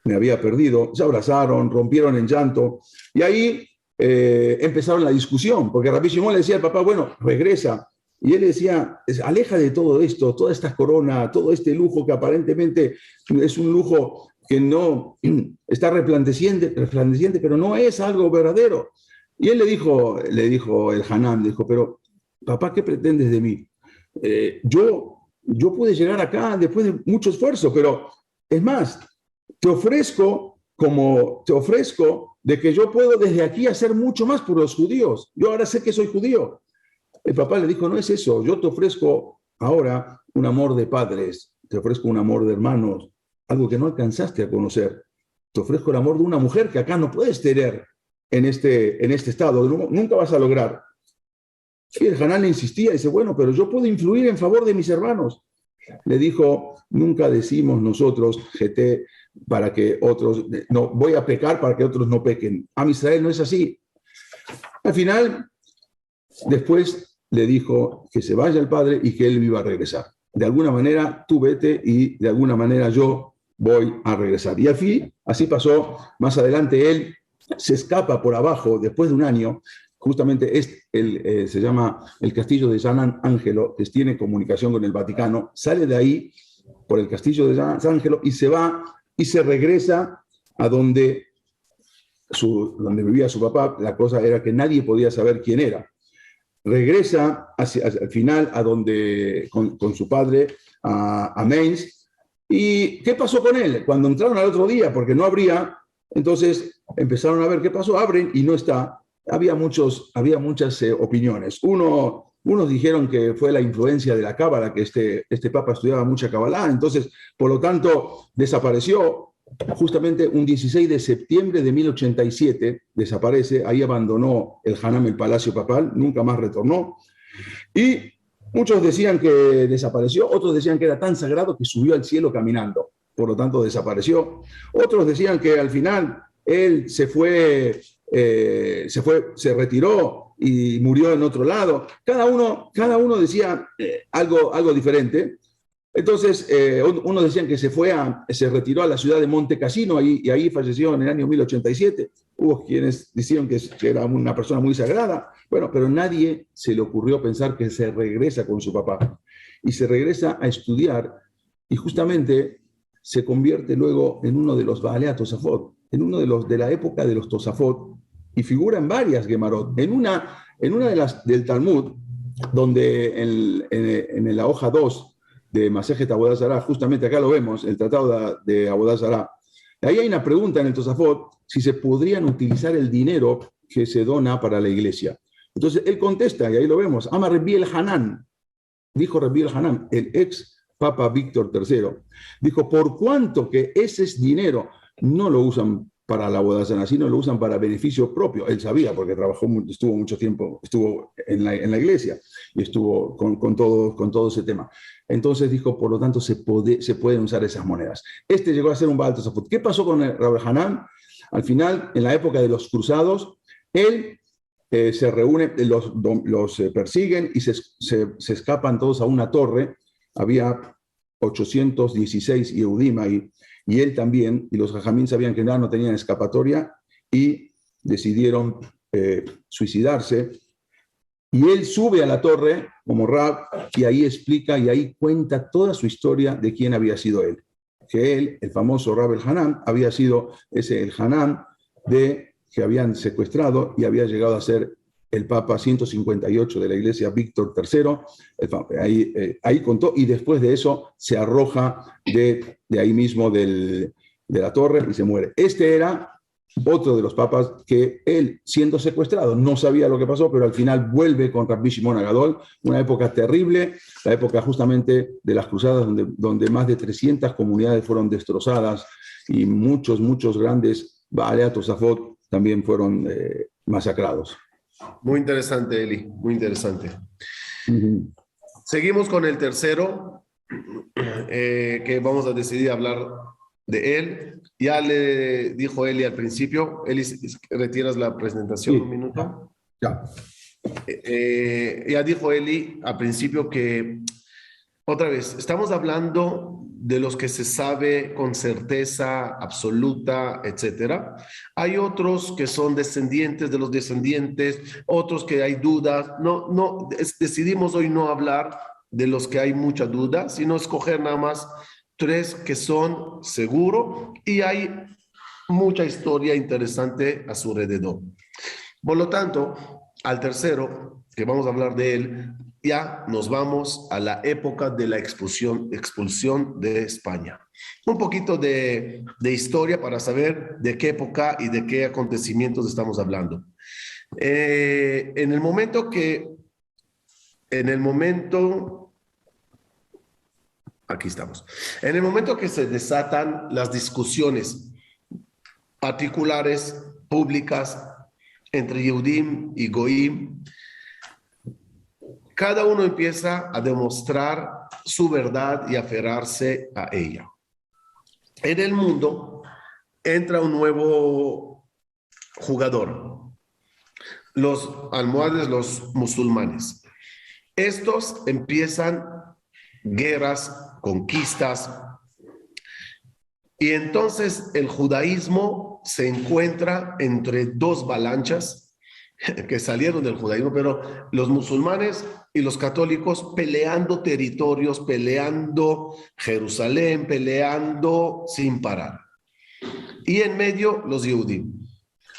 S2: me había perdido. Se abrazaron, rompieron en llanto. Y ahí empezaron la discusión, porque Rabbi Shimon le decía al papá, bueno, regresa. Y él decía, aleja de todo esto, toda esta corona, todo este lujo que aparentemente es un lujo que no está resplandeciente, pero no es algo verdadero. Y él le dijo el Hanan, dijo, pero papá, ¿qué pretendes de mí? Yo pude llegar acá después de mucho esfuerzo, pero es más, te ofrezco de que yo puedo desde aquí hacer mucho más por los judíos. Yo ahora sé que soy judío. El papá le dijo, no es eso, yo te ofrezco ahora un amor de padres, te ofrezco un amor de hermanos, algo que no alcanzaste a conocer. Te ofrezco el amor de una mujer que acá no puedes tener en este estado, nunca vas a lograr. Y el Hanan le insistía, dice, bueno, pero yo puedo influir en favor de mis hermanos. Le dijo, nunca decimos nosotros, GT, para que otros, no, voy a pecar para que otros no pequen. Am Israel no es así. Al final, después le dijo que se vaya el padre y que él iba a regresar. De alguna manera tú vete y de alguna manera yo voy a regresar. Y así pasó. Más adelante él se escapa por abajo después de un año. Justamente se llama el castillo de San Angelo, que tiene comunicación con el Vaticano. Sale de ahí por el castillo de San Angelo y se va y se regresa a donde vivía su papá. La cosa era que nadie podía saber quién era. Regresa al final a donde con su padre a Mainz, ¿Y qué pasó con él? Cuando entraron al otro día, porque no abría, entonces empezaron a ver qué pasó, abren y no está. Había muchas opiniones. Unos dijeron que fue la influencia de la cábala, que este papa estudiaba mucha cábala, entonces, por lo tanto, desapareció. Justamente un 16 de septiembre de 1087 desaparece, ahí abandonó el Hanam, el palacio papal, nunca más retornó. Y muchos decían que desapareció, otros decían que era tan sagrado que subió al cielo caminando, por lo tanto desapareció. Otros decían que al final él se retiró y murió en otro lado. Cada uno decía algo diferente. Entonces, unos decían que se retiró a la ciudad de Monte Cassino y ahí falleció en el año 1087. Hubo quienes decían que era una persona muy sagrada. Bueno, pero nadie se le ocurrió pensar que se regresa con su papá. Y se regresa a estudiar y justamente se convierte luego en uno de los Baalei Tosafot, en uno de la época de los Tosafot, y figura en varias Gemarot. En una de las del Talmud, donde en la hoja 2 de Masejet Avodat Zará, justamente acá lo vemos, el tratado de Avodat Zará, ahí hay una pregunta en el Tosafot, si se podrían utilizar el dinero que se dona para la iglesia. Entonces él contesta, y ahí lo vemos, Ama Rabbi el Hanan, dijo Rabbi el Hanan, el ex Papa Víctor III, dijo, por cuanto que ese dinero no lo usan para la Avodat Zará, sino lo usan para beneficio propio. Él sabía, porque estuvo mucho tiempo, estuvo en la iglesia y estuvo con todo ese tema. Entonces dijo, por lo tanto, se pueden usar esas monedas. Llegó a ser un Baal Tosafot. ¿Qué pasó con Rabbi Hanan? Al final, en la época de los cruzados, él se reúne, los persiguen y se escapan todos a una torre. Había 816 Yehudim ahí, y él también, y los Jajamín sabían que no tenían escapatoria y decidieron suicidarse. Y él sube a la torre como Rab y ahí explica y ahí cuenta toda su historia de quién había sido él. Que él, el famoso Rab el Hanam, había sido el Hanam que habían secuestrado y había llegado a ser el Papa 158 de la Iglesia Víctor III. Ahí contó y después de eso se arroja de ahí mismo de la torre y se muere. Era otro de los papas que él, siendo secuestrado, no sabía lo que pasó, pero al final vuelve con Rabbi Shimon Agadol, una época terrible, la época justamente de las cruzadas, donde más de 300 comunidades fueron destrozadas y muchos grandes Baalei Tosafot también fueron masacrados.
S1: Muy interesante, Eli, muy interesante.
S2: Uh-huh.
S1: Seguimos con el tercero, que vamos a decidir hablar de él. Ya le dijo Eli al principio. Eli, ¿retiras la presentación un minuto?
S2: Ya.
S1: Ya dijo Eli al principio que, otra vez, estamos hablando de los que se sabe con certeza absoluta, etcétera. Hay otros que son descendientes de los descendientes, otros que hay dudas. Decidimos hoy no hablar de los que hay mucha duda, sino escoger nada más 3 que son seguro y hay mucha historia interesante a su alrededor. Por lo tanto, al tercero, que vamos a hablar de él, ya nos vamos a la época de la expulsión de España. Un poquito de historia para saber de qué época y de qué acontecimientos estamos hablando. Aquí estamos. En el momento que se desatan las discusiones particulares, públicas, entre Yehudim y Goim, cada uno empieza a demostrar su verdad y aferrarse a ella. En el mundo entra un nuevo jugador, los almohades, los musulmanes. Estos empiezan guerras, conquistas, y entonces el judaísmo se encuentra entre 2 avalanchas que salieron del judaísmo, pero los musulmanes y los católicos peleando territorios, peleando Jerusalén, peleando sin parar. Y en medio los Yehudim.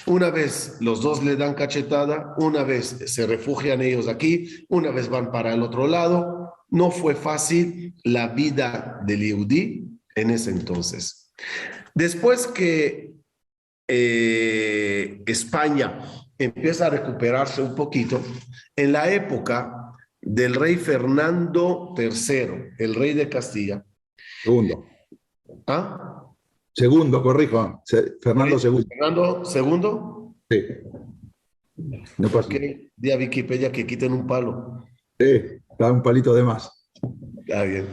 S1: Una vez los 2 le dan cachetada, una vez se refugian ellos aquí, una vez van para el otro lado. No fue fácil la vida del Yehudí en ese entonces. Después que España empieza a recuperarse un poquito, en la época del rey Fernando III, el rey de Castilla.
S2: Segundo.
S1: ¿Ah?
S2: Segundo, corrijo. Fernando II.
S1: Fernando II.
S2: Sí. No pasa.
S1: Ok, di a Wikipedia que quiten un palo.
S2: Sí, da un palito de más.
S1: Está bien.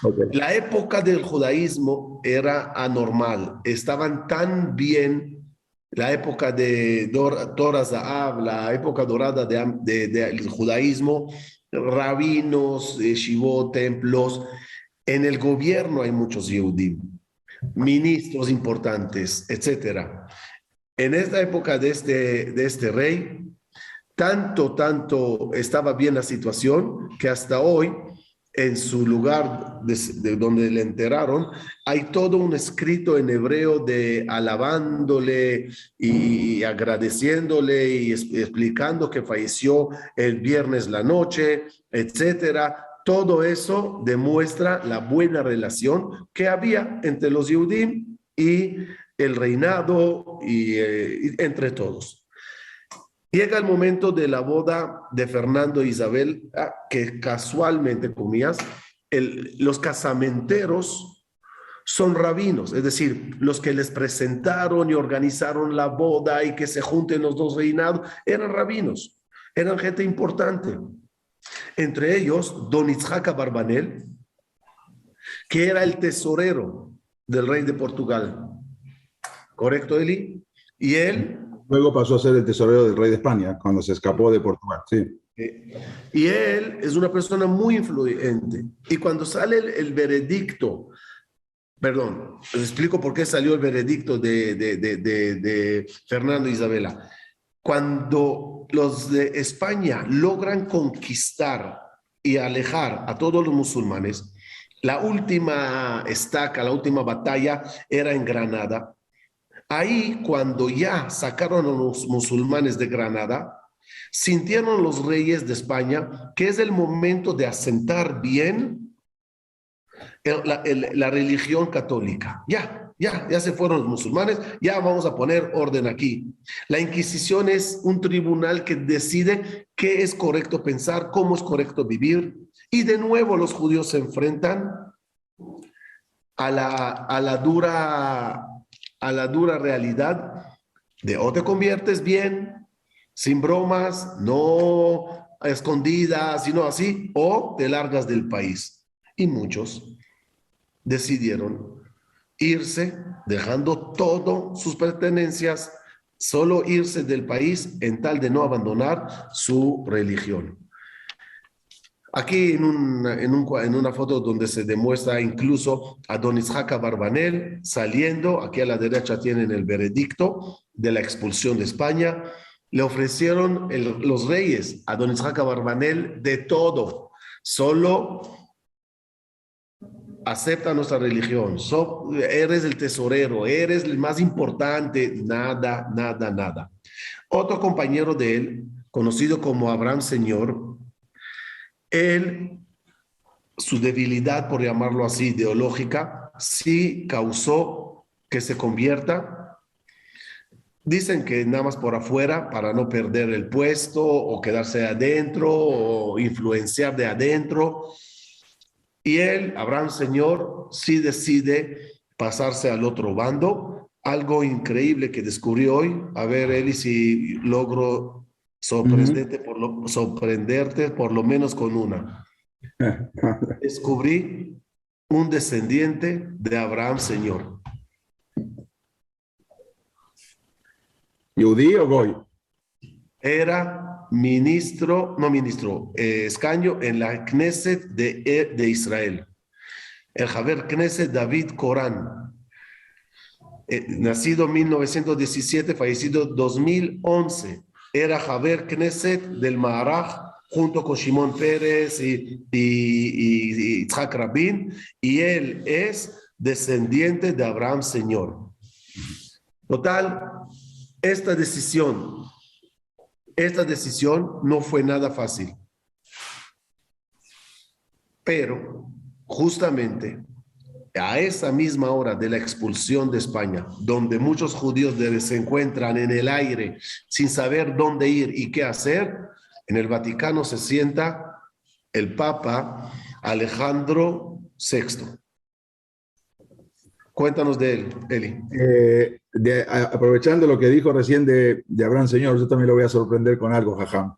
S2: Okay.
S1: La época del judaísmo era anormal. Estaban tan bien, la época de Torah Zahab, la época dorada del judaísmo, rabinos, shivot, templos. En el gobierno hay muchos Yehudim, ministros importantes, etcétera. En esta época de este rey, tanto estaba bien la situación que hasta hoy, en su lugar de donde le enterraron, hay todo un escrito en hebreo de alabándole y agradeciéndole y explicando que falleció el viernes la noche, etcétera. Todo eso demuestra la buena relación que había entre los Yehudim y el reinado y entre todos. Llega el momento de la boda de Fernando e Isabel, que casualmente, comillas, los casamenteros son rabinos, es decir, los que les presentaron y organizaron la boda y que se junten los dos reinados, eran rabinos, eran gente importante. Entre ellos, don Itzhak Abarbanel, que era el tesorero del rey de Portugal. ¿Correcto, Eli? Y él...
S2: Luego pasó a ser el tesorero del rey de España, cuando se escapó de Portugal, sí.
S1: Y él es una persona muy influyente. Y cuando sale el veredicto, perdón, les explico por qué salió el veredicto de Fernando e Isabela. Cuando los de España logran conquistar y alejar a todos los musulmanes, la última estaca, la última batalla era en Granada. Ahí, cuando ya sacaron a los musulmanes de Granada, sintieron los reyes de España que es el momento de asentar bien la religión católica. Ya se fueron los musulmanes, ya vamos a poner orden aquí. La Inquisición es un tribunal que decide qué es correcto pensar, cómo es correcto vivir. Y de nuevo los judíos se enfrentan a la dura realidad de o te conviertes bien, sin bromas, no a escondidas, sino así, o te largas del país. Y muchos decidieron irse, dejando todas sus pertenencias, solo irse del país en tal de no abandonar su religión. Aquí en una foto donde se demuestra incluso a don Itzhak Abarbanel saliendo, aquí a la derecha tienen el veredicto de la expulsión de España. Le ofrecieron los reyes a don Itzhak Abarbanel de todo, solo acepta nuestra religión, eres el tesorero, eres el más importante, nada, nada, nada. Otro compañero de él, conocido como Abraham Señor, él, su debilidad, por llamarlo así, ideológica, sí causó que se convierta. Dicen que nada más por afuera para no perder el puesto o quedarse adentro o influenciar de adentro. Y él, Abraham Señor, sí decide pasarse al otro bando. Algo increíble que descubrí hoy. A ver, Eli, si logro sorprenderte por lo menos con una. Descubrí un descendiente de Abraham Señor.
S2: ¿Yudí o Goy?
S1: Era escaño en la Knesset de Israel. El Haver Knesset David Corán. Nacido en 1917, fallecido en 2011. Era Haver Knesset del Maharaj, junto con Shimon Pérez y Yitzhak Rabin, y él es descendiente de Abraham Señor. Total, esta decisión no fue nada fácil, pero justamente a esa misma hora de la expulsión de España, donde muchos judíos se encuentran en el aire sin saber dónde ir y qué hacer, en el Vaticano se sienta el Papa Alejandro VI. Cuéntanos de él, Eli.
S2: Aprovechando lo que dijo recién de Abraham Señor, yo también lo voy a sorprender con algo, Jajam.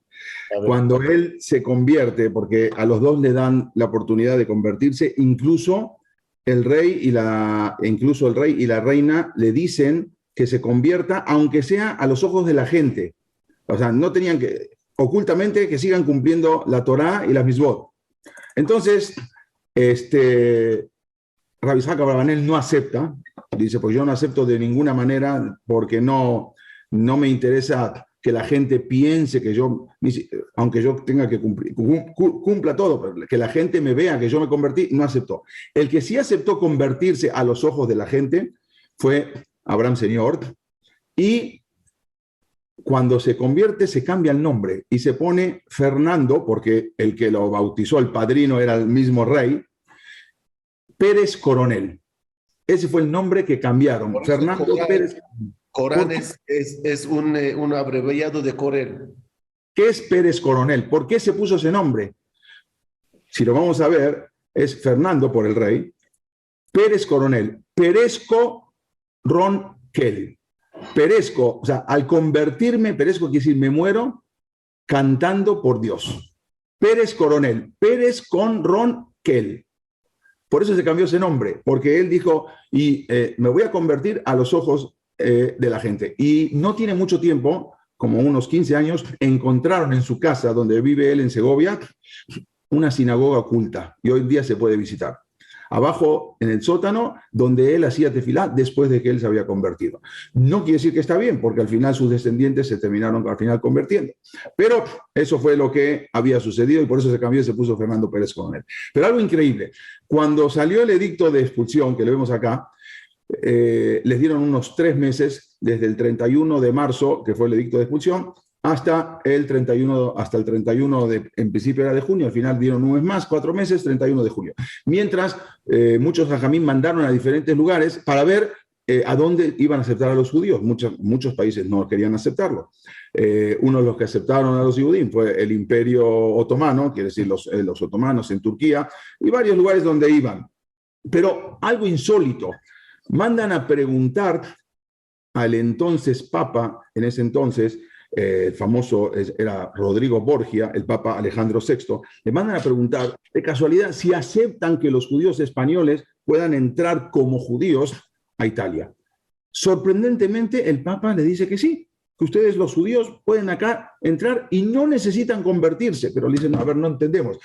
S2: Cuando él se convierte, porque a los dos le dan la oportunidad de convertirse, incluso el rey y la reina le dicen que se convierta, aunque sea a los ojos de la gente. O sea, no tenían que, ocultamente, que sigan cumpliendo la Torá y las Mitzvot. Entonces, Rabbi Isaac Abravanel no acepta, dice, pues yo no acepto de ninguna manera porque no me interesa que la gente piense que yo, aunque yo tenga que cumpla todo, pero que la gente me vea que yo me convertí, no aceptó. El que sí aceptó convertirse a los ojos de la gente fue Abraham Señor, y cuando se convierte se cambia el nombre y se pone Fernando, porque el que lo bautizó, el padrino, era el mismo rey, Pérez Coronel. Ese fue el nombre que cambiaron. Fernando Pérez.
S1: Corán es un abreviado de Corel.
S2: ¿Qué es Pérez Coronel? ¿Por qué se puso ese nombre? Si lo vamos a ver, es Fernando por el rey, Pérez Coronel, Perezco Ronquel. Perezco, o sea, al convertirme, Perezco quiere decir me muero cantando por Dios. Pérez Coronel, Pérez con Ronquel. Por eso se cambió ese nombre, porque él dijo, me voy a convertir a los ojos de la gente. Y no tiene mucho tiempo, como unos 15 años, encontraron en su casa, donde vive él en Segovia, una sinagoga oculta, y hoy en día se puede visitar. Abajo, en el sótano, donde él hacía tefilá después de que él se había convertido. No quiere decir que está bien, porque al final sus descendientes se terminaron al final convirtiendo. Pero eso fue lo que había sucedido y por eso se cambió y se puso Fernando Pérez Coronel. Pero algo increíble, cuando salió el edicto de expulsión, que lo vemos acá, les dieron unos 3 meses, desde el 31 de marzo, que fue el edicto de expulsión, hasta el 31 en principio era de junio, al final dieron un mes más, 4 meses, 31 de julio. Mientras muchos jajamín mandaron a diferentes lugares para ver a dónde iban a aceptar a los judíos. Muchos países no querían aceptarlo. Uno de los que aceptaron a los judíos fue el Imperio Otomano, quiere decir los otomanos en Turquía, y varios lugares donde iban. Pero algo insólito, mandan a preguntar al entonces Papa, en ese entonces, el famoso era Rodrigo Borgia, el Papa Alejandro VI, le mandan a preguntar de casualidad si aceptan que los judíos españoles puedan entrar como judíos a Italia. Sorprendentemente, el Papa le dice que sí, que ustedes los judíos pueden acá entrar y no necesitan convertirse, pero le dicen, a ver, no entendemos,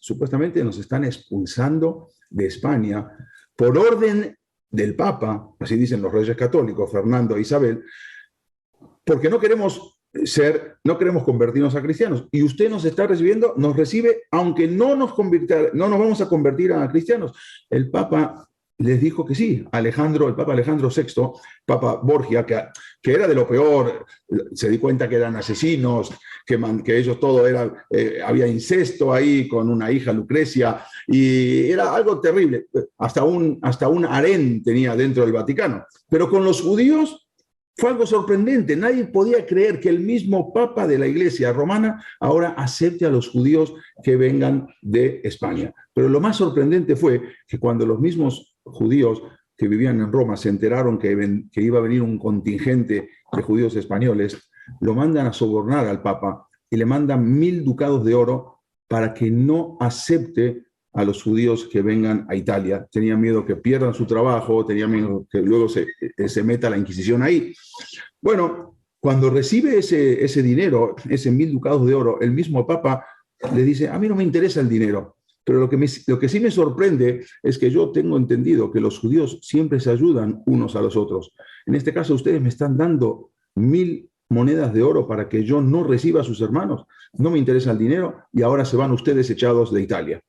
S2: supuestamente nos están expulsando de España por orden del Papa, así dicen los reyes católicos, Fernando e Isabel, porque no queremos convertirnos a cristianos. Y usted nos está recibiendo, nos recibe, aunque no nos vamos a convertir a cristianos. El Papa les dijo que sí. El Papa Alejandro VI, Papa Borgia, que era de lo peor, se dio cuenta que eran asesinos, que ellos todo era, había incesto ahí con una hija, Lucrecia, y era algo terrible. Hasta un harén tenía dentro del Vaticano. Pero con los judíos fue algo sorprendente. Nadie podía creer que el mismo Papa de la Iglesia Romana ahora acepte a los judíos que vengan de España. Pero lo más sorprendente fue que cuando los mismos judíos que vivían en Roma se enteraron que iba a venir un contingente de judíos españoles, lo mandan a sobornar al Papa y le mandan 1000 ducados de oro para que no acepte a los judíos que vengan a Italia. Tenían miedo que pierdan su trabajo, tenían miedo que luego se meta la Inquisición ahí. Bueno, cuando recibe ese dinero, ese 1000 ducados de oro, el mismo Papa le dice, a mí no me interesa el dinero, pero lo que sí me sorprende es que yo tengo entendido que los judíos siempre se ayudan unos a los otros. En este caso, ustedes me están dando 1000 monedas de oro para que yo no reciba a sus hermanos. No me interesa el dinero y ahora se van ustedes echados de Italia.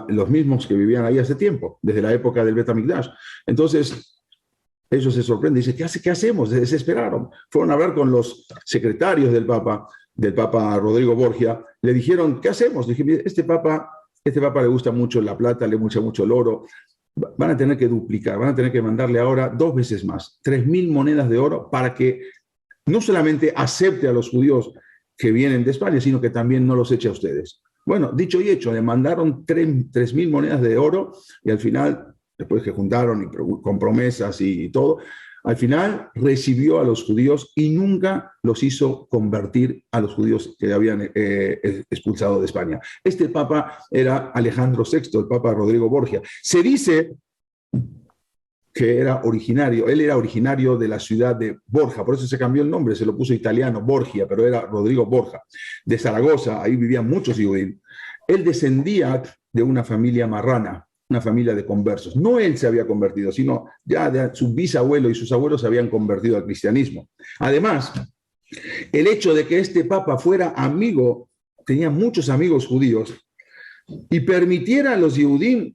S2: Los mismos que vivían ahí hace tiempo, desde la época del Bet Hamikdash. Entonces, ellos se sorprenden, dicen, ¿qué hacemos? Se desesperaron. Fueron a hablar con los secretarios del Papa Rodrigo Borgia, le dijeron, ¿qué hacemos? Dije, este Papa le gusta mucho la plata, le gusta mucho el oro, van a tener que duplicar, van a tener que mandarle ahora 2 veces más, 3.000 monedas de oro para que no solamente acepte a los judíos que vienen de España, sino que también no los eche a ustedes. Bueno, dicho y hecho, le mandaron 3.000 monedas de oro y al final, después que juntaron y con promesas y todo, al final recibió a los judíos y nunca los hizo convertir a los judíos que habían expulsado de España. Este papa era Alejandro VI, el papa Rodrigo Borgia. Se dice que él era originario de la ciudad de Borja, por eso se cambió el nombre, se lo puso italiano, Borgia, pero era Rodrigo Borja, de Zaragoza, ahí vivían muchos judíos. Él descendía de una familia marrana, una familia de conversos. No él se había convertido, sino ya su bisabuelo y sus abuelos se habían convertido al cristianismo. Además, el hecho de que este papa fuera amigo, tenía muchos amigos judíos, y permitiera a los judíos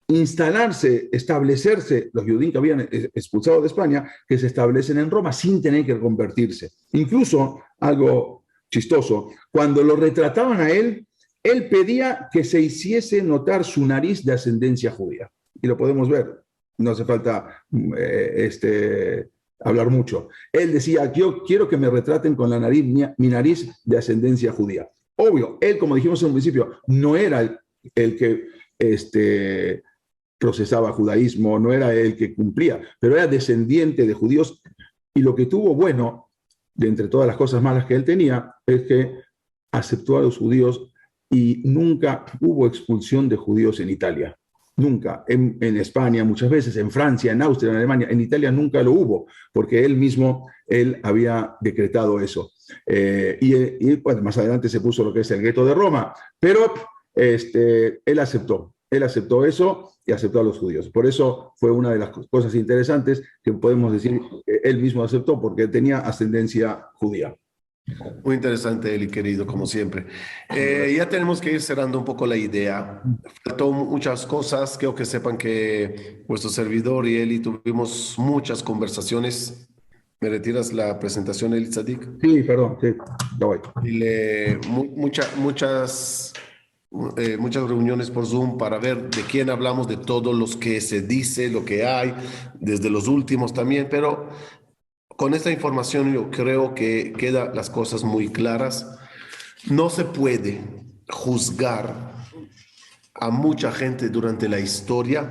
S2: instalarse, establecerse, los judíos que habían expulsado de España, que se establecen en Roma sin tener que convertirse. Incluso, algo chistoso, cuando lo retrataban a él pedía que se hiciese notar su nariz de ascendencia judía. Y lo podemos ver, no hace falta hablar mucho. Él decía, yo quiero que me retraten con la nariz, mi nariz de ascendencia judía. Obvio, él, como dijimos en un principio, no era el que procesaba judaísmo, no era el que cumplía, pero era descendiente de judíos, y lo que tuvo bueno, de entre todas las cosas malas que él tenía, es que aceptó a los judíos y nunca hubo expulsión de judíos en Italia. Nunca. En España muchas veces, en Francia, en Austria, en Alemania, en Italia nunca lo hubo, porque él había decretado eso. Bueno, más adelante se puso lo que es el gueto de Roma, pero él aceptó eso y aceptó a los judíos. Por eso fue una de las cosas interesantes que podemos decir que él mismo aceptó, porque tenía ascendencia judía.
S1: Muy interesante, Eli, querido, como siempre. Ya tenemos que ir cerrando un poco la idea. Faltó muchas cosas. Quiero que sepan que vuestro servidor y Eli tuvimos muchas conversaciones. ¿Me retiras la presentación, Eli Tzadik?
S2: Sí, perdón, sí, ya voy.
S1: Muchas reuniones por Zoom para ver de quién hablamos, de todos los que se dice, lo que hay, desde los últimos también, pero con esta información yo creo que quedan las cosas muy claras. No se puede juzgar a mucha gente durante la historia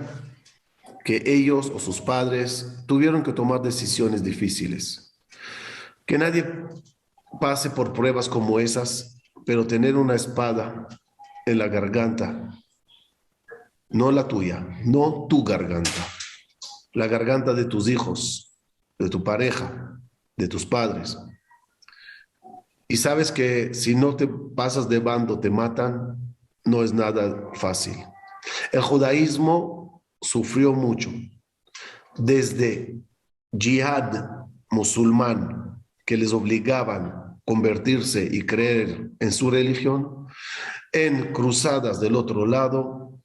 S1: que ellos o sus padres tuvieron que tomar decisiones difíciles. Que nadie pase por pruebas como esas, pero tener una espada en la garganta, no la tuya, no tu garganta, la garganta de tus hijos, de tu pareja, de tus padres. Y sabes que si no te pasas de bando, te matan, no es nada fácil. El judaísmo sufrió mucho, desde yihad musulmán, que les obligaban a convertirse y creer en su religión, en cruzadas del otro lado.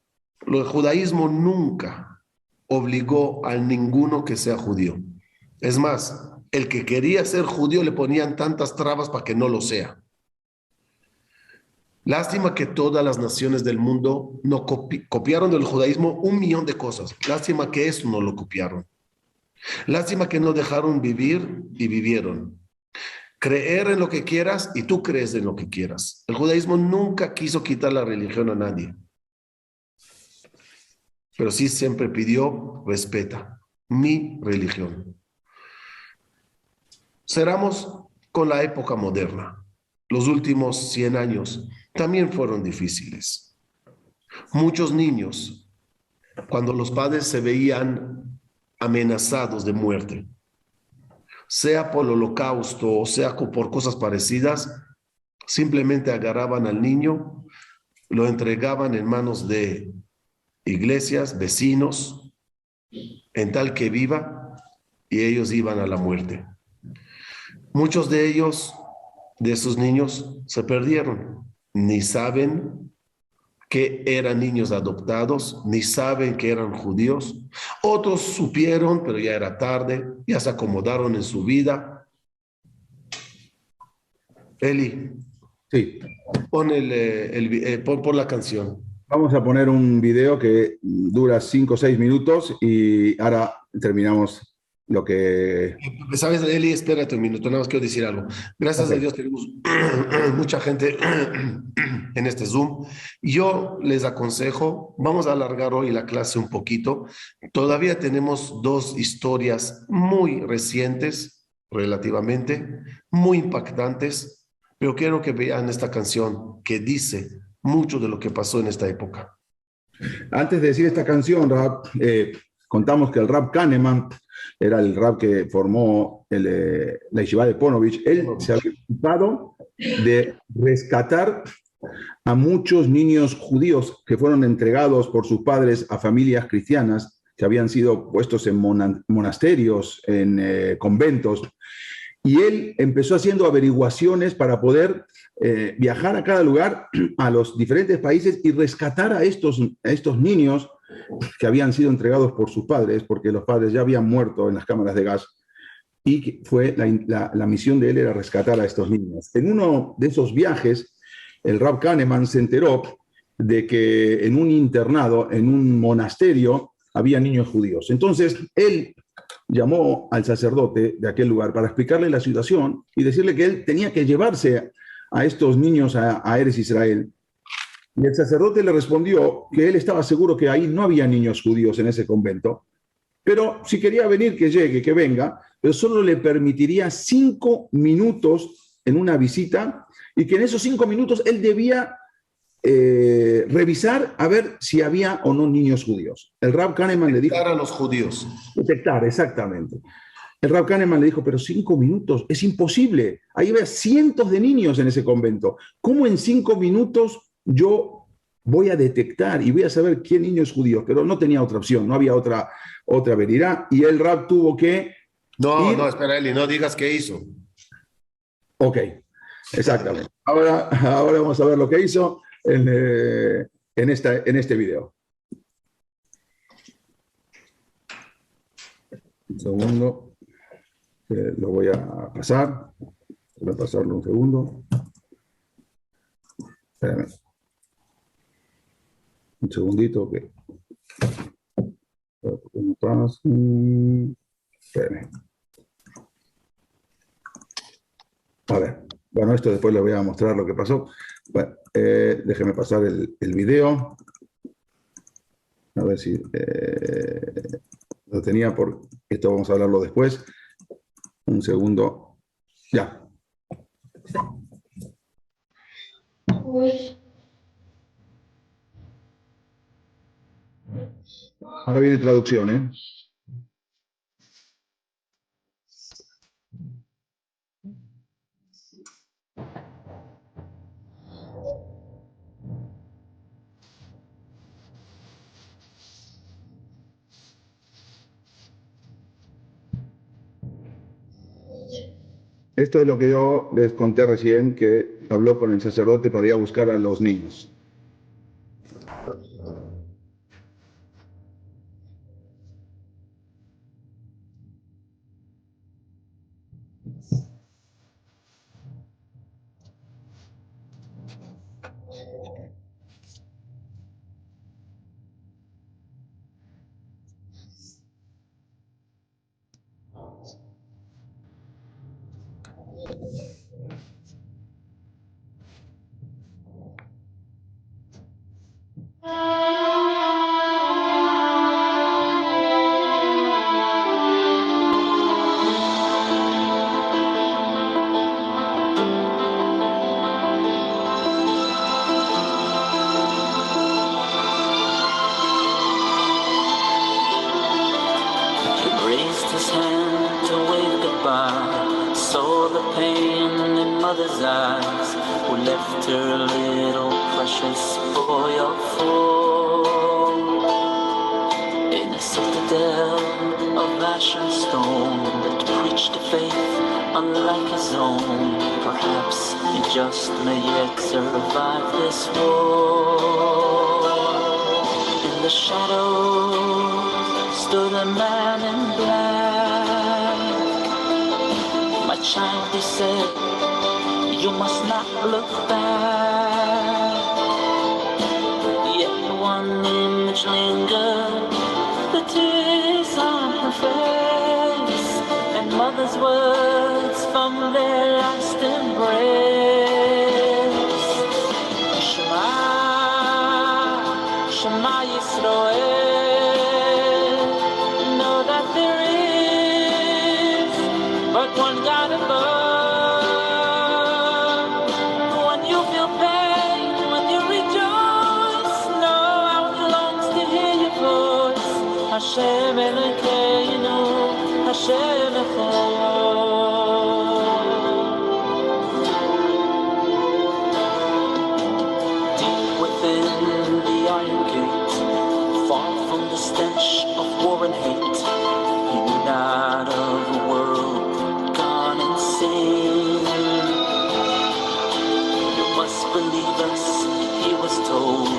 S1: El judaísmo nunca obligó a ninguno que sea judío. Es más, el que quería ser judío le ponían tantas trabas para que no lo sea. Lástima que todas las naciones del mundo no copiaron del judaísmo 1.000.000 de cosas. Lástima que eso no lo copiaron. Lástima que no dejaron vivir y vivieron. Creer en lo que quieras y tú crees en lo que quieras. El judaísmo nunca quiso quitar la religión a nadie. Pero sí siempre pidió, respeta mi religión. Cerramos con la época moderna. Los últimos 100 años también fueron difíciles. Muchos niños, cuando los padres se veían amenazados de muerte, sea por el holocausto o sea por cosas parecidas, simplemente agarraban al niño, lo entregaban en manos de iglesias, vecinos, en tal que viva, y ellos iban a la muerte. Muchos de ellos, de esos niños, se perdieron. Ni saben que eran niños adoptados, ni saben que eran judíos. Otros supieron, pero ya era tarde, ya se acomodaron en su vida. Eli,
S2: sí.
S1: pon la canción.
S2: Vamos a poner un video que dura 5 o 6 minutos y ahora terminamos lo que...
S1: Sabes, Eli, espérate un minuto, nada más quiero decir algo. Gracias a
S2: Ok.
S1: Dios tenemos mucha gente en este Zoom. Yo les aconsejo, vamos a alargar hoy la clase un poquito. Todavía tenemos dos historias muy recientes, relativamente, muy impactantes, pero quiero que vean esta canción que dice mucho de lo que pasó en esta época.
S2: Antes de decir esta canción, Rab, contamos que el Rab Kahneman era el Rab que formó la Yeshiva de Ponovich. Él se había ocupado de rescatar a muchos niños judíos que fueron entregados por sus padres a familias cristianas que habían sido puestos en monasterios, en conventos. Y él empezó haciendo averiguaciones para poder viajar a cada lugar, a los diferentes países y rescatar a estos niños que habían sido entregados por sus padres, porque los padres ya habían muerto en las cámaras de gas. Y fue la misión de él era rescatar a estos niños. En uno de esos viajes, el Rab Kahneman se enteró de que en un internado, en un monasterio, había niños judíos. Entonces, él llamó al sacerdote de aquel lugar para explicarle la situación y decirle que él tenía que llevarse a estos niños a Eretz Israel. Y el sacerdote le respondió que él estaba seguro que ahí no había niños judíos en ese convento, pero si quería venir, que llegue, que venga, pero solo le permitiría 5 minutos en una visita y que en esos 5 minutos él debía revisar a ver si había o no niños judíos. El Rab Kahneman le dijo...
S1: Detectar a los judíos.
S2: Detectar, exactamente. El Rab Kahneman le dijo, pero 5 minutos, es imposible. Ahí había cientos de niños en ese convento. ¿Cómo en 5 minutos yo voy a detectar y voy a saber qué niño es judío? Pero no tenía otra opción, no había otra veridad. Y el Rab tuvo que...
S1: No, espera, Eli, no digas qué hizo.
S2: Ok, exactamente. Ahora vamos a ver lo que hizo en este video. Un segundo, lo voy a pasar. Voy a pasarlo un segundo. Espérame. Un segundito que... Espérame. A ver, bueno, esto después les voy a mostrar lo que pasó. Bueno, déjenme pasar el video. A ver si lo tenía, por esto vamos a hablarlo después. Un segundo. Ya. Ahora viene traducción, ¿eh? Esto es lo que yo les conté recién, que habló con el sacerdote para ir a buscar a los niños.
S4: Saw the pain in mother's eyes, who left her little precious boy of 4 in a citadel of ash and stone that preached a faith unlike his own. Perhaps he just may yet survive this war. In the shadows stood a man in black. My child, he said, you must not look back. Yet face and mother's words from their last embrace. Shema, Shema Yisrael, know that there is but one God above. When you feel pain, when you rejoice, know how it longs to hear your voice. Hashem Elokeinu, Hashem Echad. Deep within the iron gate, far from the stench of war and hate, hanging out of a world gone insane. You must believe us, he was told.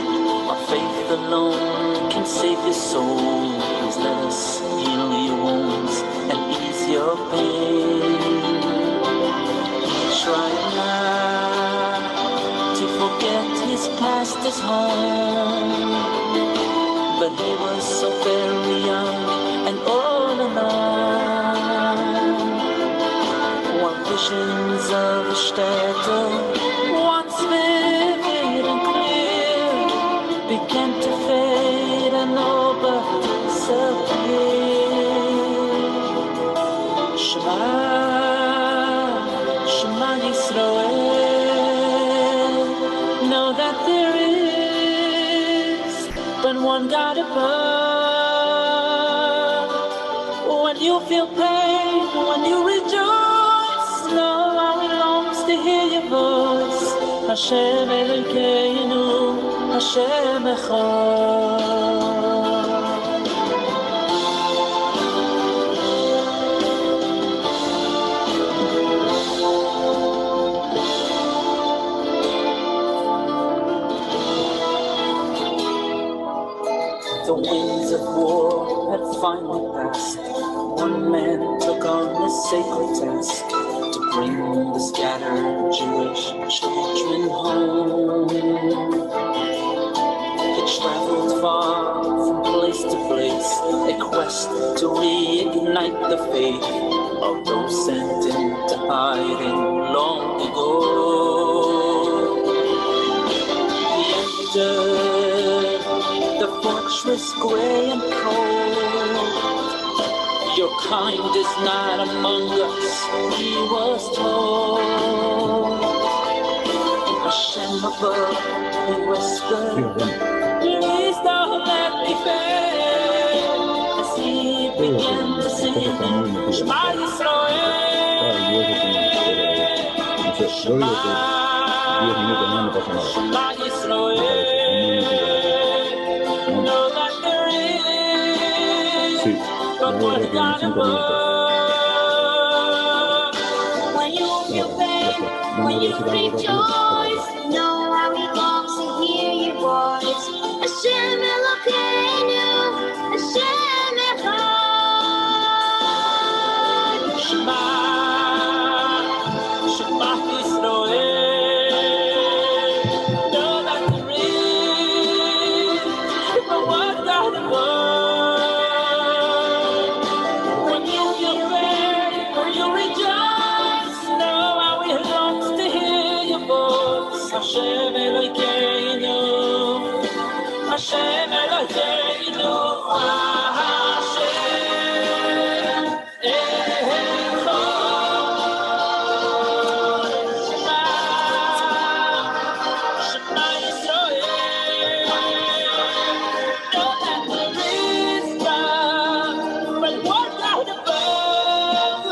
S4: Our faith alone can save your soul. Please let us heal your wounds and ease your pain. He tried not to forget his past, his home, but he was so very young and all alone. While visions of a stätte, once vivid and clear, began to fade and all but disappear. Shema, Shema Yisrael, know that there is but one God above. When you feel pain, when you rejoice, know how it longs to hear your voice. Hashem Elokeinu, Hashem Echad. The winds of war had finally passed. One man took on the sacred task to bring the scattered Jewish children home. He traveled far from place to place, a quest to reignite the faith of those sent into hiding long ago. He entered the fortress gray and cold. Your kind is not among us, he was told. Hashem above, he whispered, please don't let me fail. As he began to sing, Shema Yisrael, Shema, Shema Yisrael. Know that there is but one God above.
S5: When you feel pain, when you rejoice, know how he longs to hear your voice. Hashem Elokeinu, Hashem Echad.
S4: Shema, Shema Yisrael. Know that there is but one God above. When you feel pain, when you rejoice, know how it longs to hear your voice. Hashem Elokeinu, Hashem Elokeinu, Hashem Echad. Shema, Shema Yisrael. Know that there is God, but one God above.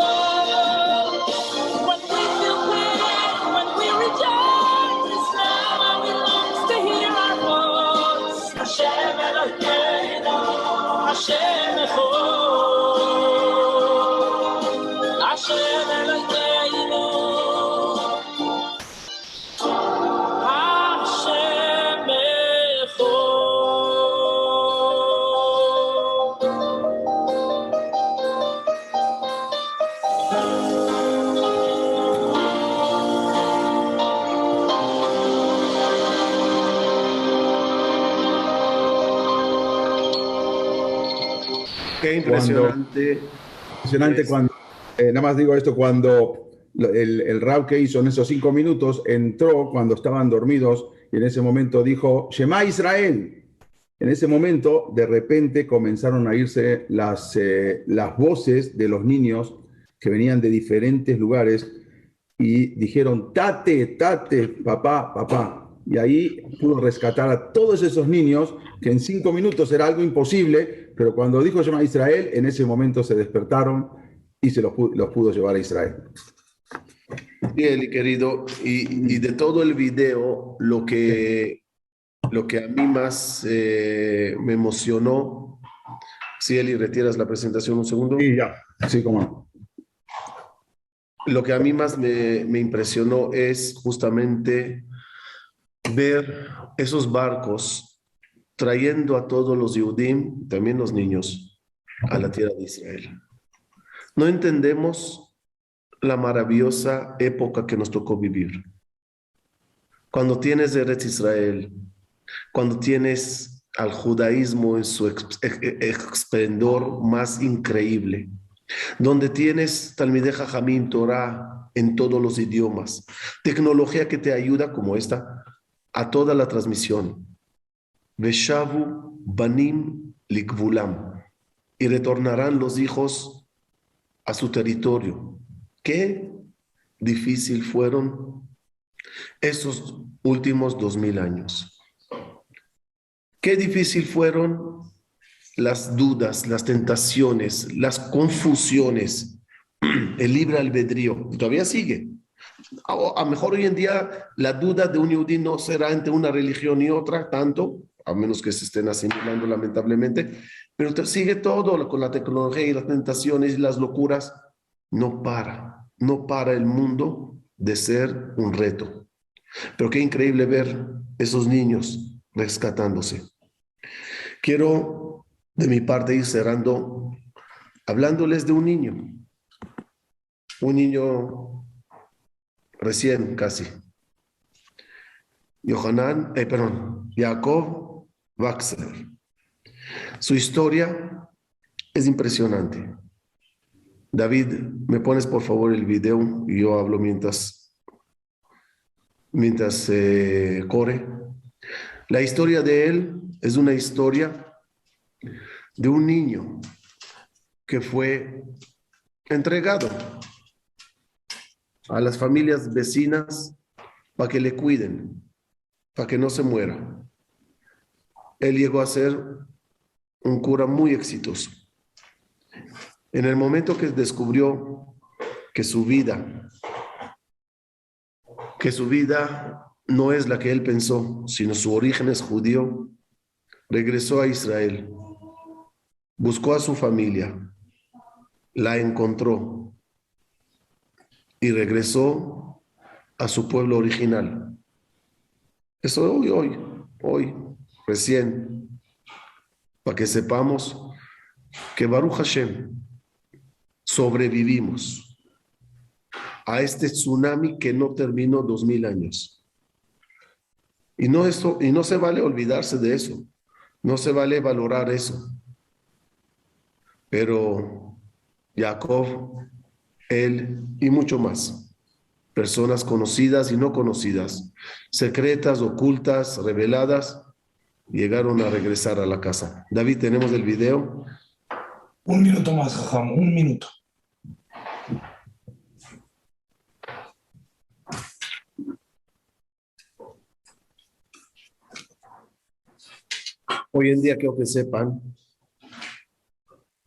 S4: When we feel pain, when we rejoice, now how it longs to hear our voice. Hashem Elokeinu, Hashem Echad. Hashem Elokeinu, Hashem Echad.
S1: Qué impresionante.
S2: Impresionante cuando, nada más digo esto, cuando el rab que hizo en esos 5 minutos entró cuando estaban dormidos y en ese momento dijo, Shema Israel. En ese momento, de repente, comenzaron a irse las voces de los niños que venían de diferentes lugares y dijeron, tate, tate, papá, papá. Y ahí pudo rescatar a todos esos niños que en 5 minutos era algo imposible, pero cuando dijo Shema Israel, en ese momento se despertaron y se los pudo llevar a Israel.
S1: Sí, Eli, querido, y de todo el video, lo que a mí más me emocionó, si Eli, retiras la presentación un segundo.
S2: Sí, ya, sí, cómo no.
S1: Lo que a mí más me impresionó es justamente ver esos barcos trayendo a todos los Yehudim, también los niños, a la tierra de Israel. No entendemos la maravillosa época que nos tocó vivir. Cuando tienes Eretz Israel, cuando tienes al judaísmo en su esplendor más increíble, donde tienes Talmidei Jajamim, Torah en todos los idiomas, tecnología que te ayuda como esta a toda la transmisión. Veshavu banim likvulam, y retornarán los hijos a su territorio. Qué difícil fueron esos últimos 2000 años. Qué difícil fueron las dudas, las tentaciones, las confusiones, el libre albedrío. Y todavía sigue. A lo mejor hoy en día la duda de un yehudí no será entre una religión y otra tanto, a menos que se estén asimilando lamentablemente, pero sigue todo con la tecnología y las tentaciones y las locuras. No para el mundo de ser un reto. Pero qué increíble ver esos niños rescatándose. Quiero de mi parte ir cerrando hablándoles de un niño recién casi. Jacob Waxler. Su historia es impresionante. David, ¿me pones por favor el video? Y yo hablo mientras corre. La historia de él es una historia de un niño que fue entregado a las familias vecinas para que le cuiden, para que no se muera. Él llegó a ser un cura muy exitoso. En el momento que descubrió que su vida no es la que él pensó, sino su origen es judío, regresó a Israel, buscó a su familia, la encontró y regresó a su pueblo original. Eso hoy, recién, para que sepamos que Baruch Hashem sobrevivimos a este tsunami que no terminó 2000 años. Y no se vale olvidarse de eso, no se vale valorar eso. Pero Jacob, él y mucho más, personas conocidas y no conocidas, secretas, ocultas, reveladas, llegaron a regresar a la casa. David, ¿tenemos el video?
S3: 1 minuto más, Jajam, 1 minuto.
S1: Hoy en día quiero que sepan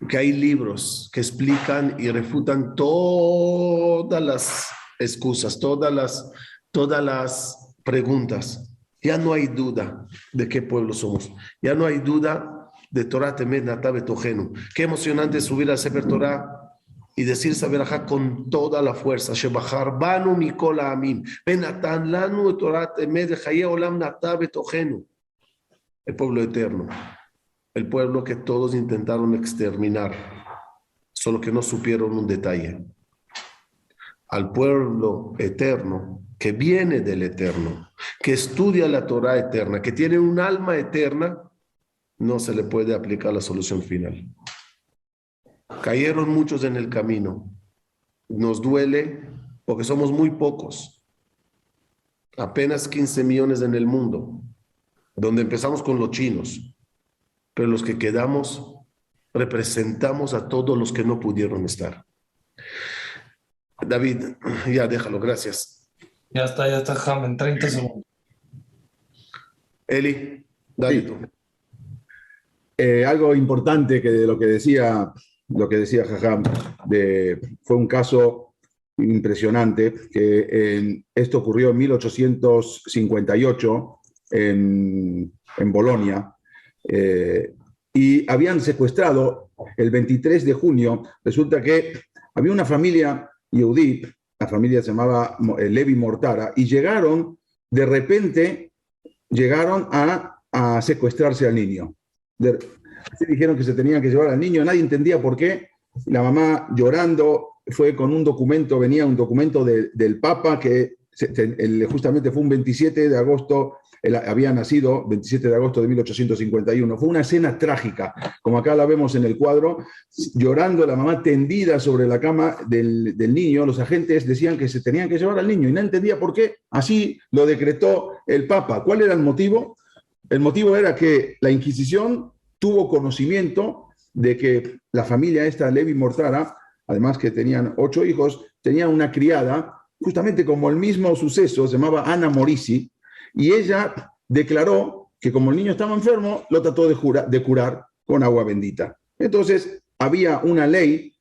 S1: que hay libros que explican y refutan todas las excusas, todas las preguntas. Ya no hay duda de qué pueblo somos. Ya no hay duda de Torah Temet Natá Betohenu. Qué emocionante subir al Sefer Torah y decir Saberajá con toda la fuerza. Shebachar banu mikol ha'amim benatan lanu Torah Temet Chaye Olam Natá Betohenu. El pueblo eterno, el pueblo que todos intentaron exterminar, solo que no supieron un detalle. Al pueblo eterno, que viene del eterno, que estudia la Torah eterna, que tiene un alma eterna, no se le puede aplicar la solución final. Cayeron muchos en el camino. Nos duele porque somos muy pocos. Apenas 15 millones en el mundo, donde empezamos con los chinos. Pero los que quedamos representamos a todos los que no pudieron estar. David, ya déjalo, gracias.
S3: Ya está, Jajam, en 30 segundos.
S1: Eli, dale
S2: Sí.
S1: tú.
S2: Algo importante que de lo que decía Jajam, fue un caso impresionante, que esto ocurrió en 1858 en Bolonia, y habían secuestrado el 23 de junio, resulta que había una familia yehudí, la familia se llamaba Levi Mortara, y de repente llegaron a secuestrarse al niño. Así dijeron que se tenían que llevar al niño, nadie entendía por qué. La mamá llorando fue con un documento, venía un documento del Papa que justamente fue un 27 de agosto, había nacido 27 de agosto de 1851. Fue una escena trágica, como acá la vemos en el cuadro, llorando la mamá tendida sobre la cama del niño. Los agentes decían que se tenían que llevar al niño y no entendía por qué. Así lo decretó el Papa. ¿Cuál era el motivo? El motivo era que la Inquisición tuvo conocimiento de que la familia esta, Levi Mortara, además que tenían 8 hijos, tenían una criada, justamente como el mismo suceso, se llamaba Ana Morisi, y ella declaró que como el niño estaba enfermo, lo trató de curar con agua bendita. Entonces, había una ley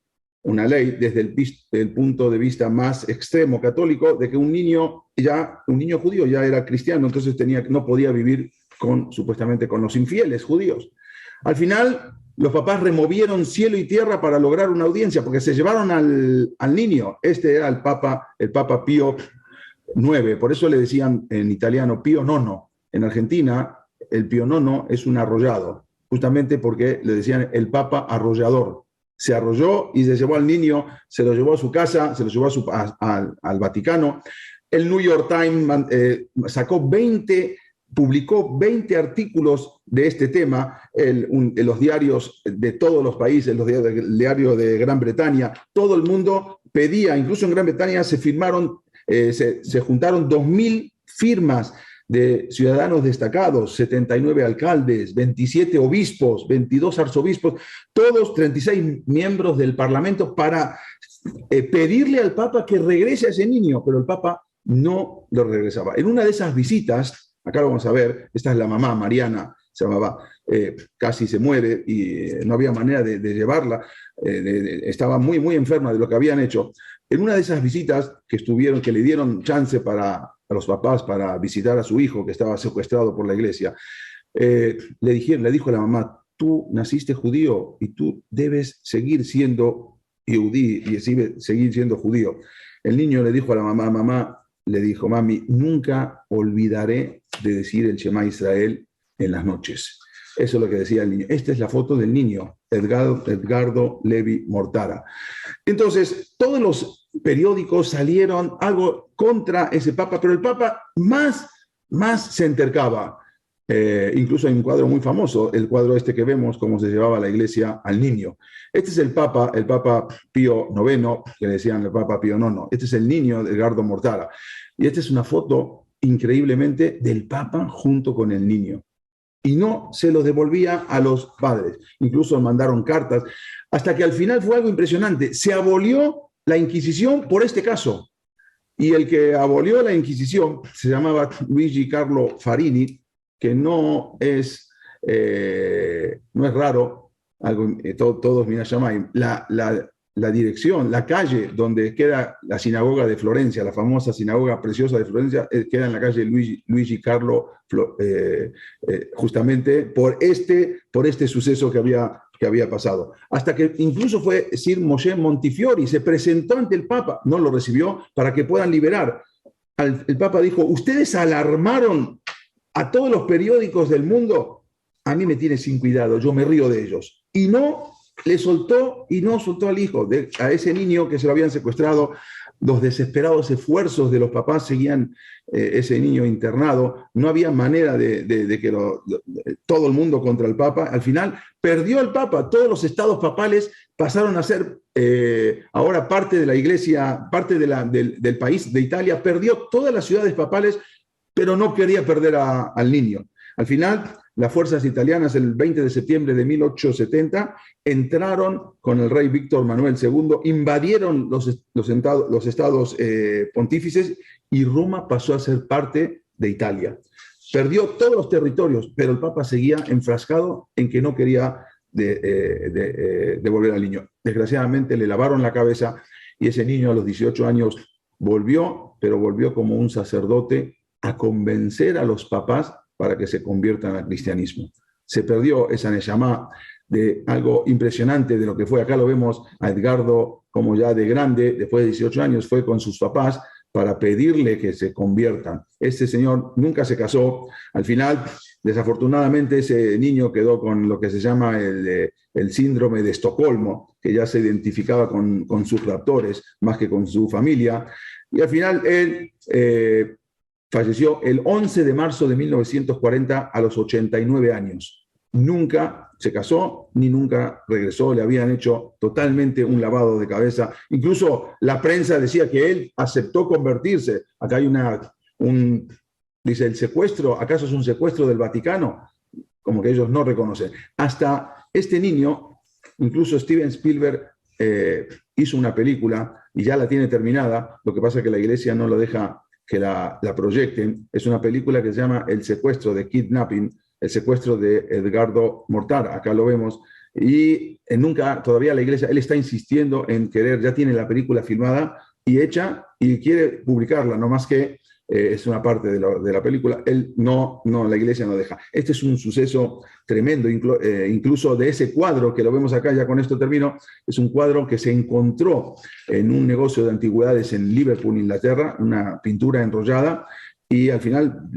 S2: desde el punto de vista más extremo católico, de que un niño judío ya era cristiano, entonces no podía vivir supuestamente con los infieles judíos. Al final, los papás removieron cielo y tierra para lograr una audiencia, porque se llevaron al niño. Este era el Papa Pío IX, por eso le decían en italiano Pío IX. En Argentina, el Pío IX es un arrollado, justamente porque le decían el Papa arrollador. Se arrolló y se llevó al niño, se lo llevó a su casa, se lo llevó al Vaticano. El New York Times publicó 20 artículos de este tema en los diarios de todos los países, el diario de Gran Bretaña. Todo el mundo pedía, incluso en Gran Bretaña se juntaron 2.000 firmas de ciudadanos destacados, 79 alcaldes, 27 obispos, 22 arzobispos, todos 36 miembros del Parlamento para pedirle al Papa que regrese a ese niño, pero el Papa no lo regresaba. En una de esas visitas, acá lo vamos a ver, esta es la mamá, Mariana, se llamaba, casi se muere y no había manera de llevarla, estaba muy, muy enferma de lo que habían hecho. En una de esas visitas que le dieron chance a los papás para visitar a su hijo que estaba secuestrado por la iglesia, le dijo a la mamá: tú naciste judío y tú debes seguir siendo yehudí y seguir siendo judío. El niño le dijo a la mamá, le dijo: mami, nunca olvidaré de decir el Shema Israel en las noches. Eso es lo que decía el niño. Esta es la foto del niño, Edgardo Levi Mortara. Entonces, todos los periódicos salieron algo contra ese papa, pero el papa más se entercaba. Incluso hay un cuadro muy famoso, el cuadro este que vemos, cómo se llevaba la iglesia al niño. Este es el papa Pío IX, que le decían el Papa Pío IX. Este es el niño de Edgardo Mortara. Y esta es una foto, increíblemente, del papa junto con el niño. Y no se los devolvía a los padres. Incluso mandaron cartas, hasta que al final fue algo impresionante. Se abolió la Inquisición por este caso. Y el que abolió la Inquisición se llamaba Luigi Carlo Farini, que no es raro, todos Minashamayim, la dirección, la calle donde queda la sinagoga de Florencia, la famosa sinagoga preciosa de Florencia, queda en la calle Luigi Carlo, justamente por este suceso que había pasado. Hasta que incluso fue Sir Moshe Montefiore, se presentó ante el Papa, no lo recibió, para que puedan liberar. El Papa dijo: ustedes alarmaron a todos los periódicos del mundo, a mí me tienen sin cuidado, yo me río de ellos. Y no le soltó y no soltó al hijo, a ese niño que se lo habían secuestrado. Los desesperados esfuerzos de los papás seguían ese niño internado. No había manera de que todo el mundo contra el Papa. Al final perdió el Papa. Todos los estados papales pasaron a ser ahora parte de la iglesia, parte del país, de Italia. Perdió todas las ciudades papales, pero no quería perder al niño. Al final, las fuerzas italianas, el 20 de septiembre de 1870, entraron con el rey Víctor Manuel II, invadieron los estados pontífices y Roma pasó a ser parte de Italia. Perdió todos los territorios, pero el Papa seguía enfrascado en que no quería devolver al niño. Desgraciadamente le lavaron la cabeza y ese niño a los 18 años volvió, pero volvió como un sacerdote a convencer a los papás para que se conviertan al cristianismo. Se perdió esa neshama de algo impresionante de lo que fue. Acá lo vemos a Edgardo como ya de grande, después de 18 años, fue con sus papás para pedirle que se conviertan. Este señor nunca se casó. Al final, desafortunadamente, ese niño quedó con lo que se llama el síndrome de Estocolmo, que ya se identificaba con sus raptores más que con su familia. Y al final, él falleció el 11 de marzo de 1940 a los 89 años. Nunca se casó ni nunca regresó. Le habían hecho totalmente un lavado de cabeza. Incluso la prensa decía que él aceptó convertirse. Acá hay dice, el secuestro, ¿acaso es un secuestro del Vaticano? Como que ellos no reconocen. Hasta este niño, incluso Steven Spielberg hizo una película y ya la tiene terminada. Lo que pasa es que la iglesia no lo deja que la proyecten. Es una película que se llama El secuestro de Kidnapping, el secuestro de Edgardo Mortar. Acá lo vemos. Y nunca, todavía la iglesia, él está insistiendo en querer, ya tiene la película filmada y hecha y quiere publicarla, no más que es una parte de la película. Él no, la iglesia no deja. Este es un suceso tremendo, incluso de ese cuadro que lo vemos acá, ya con esto termino, es un cuadro que se encontró en un negocio de antigüedades en Liverpool, Inglaterra, una pintura enrollada, y al final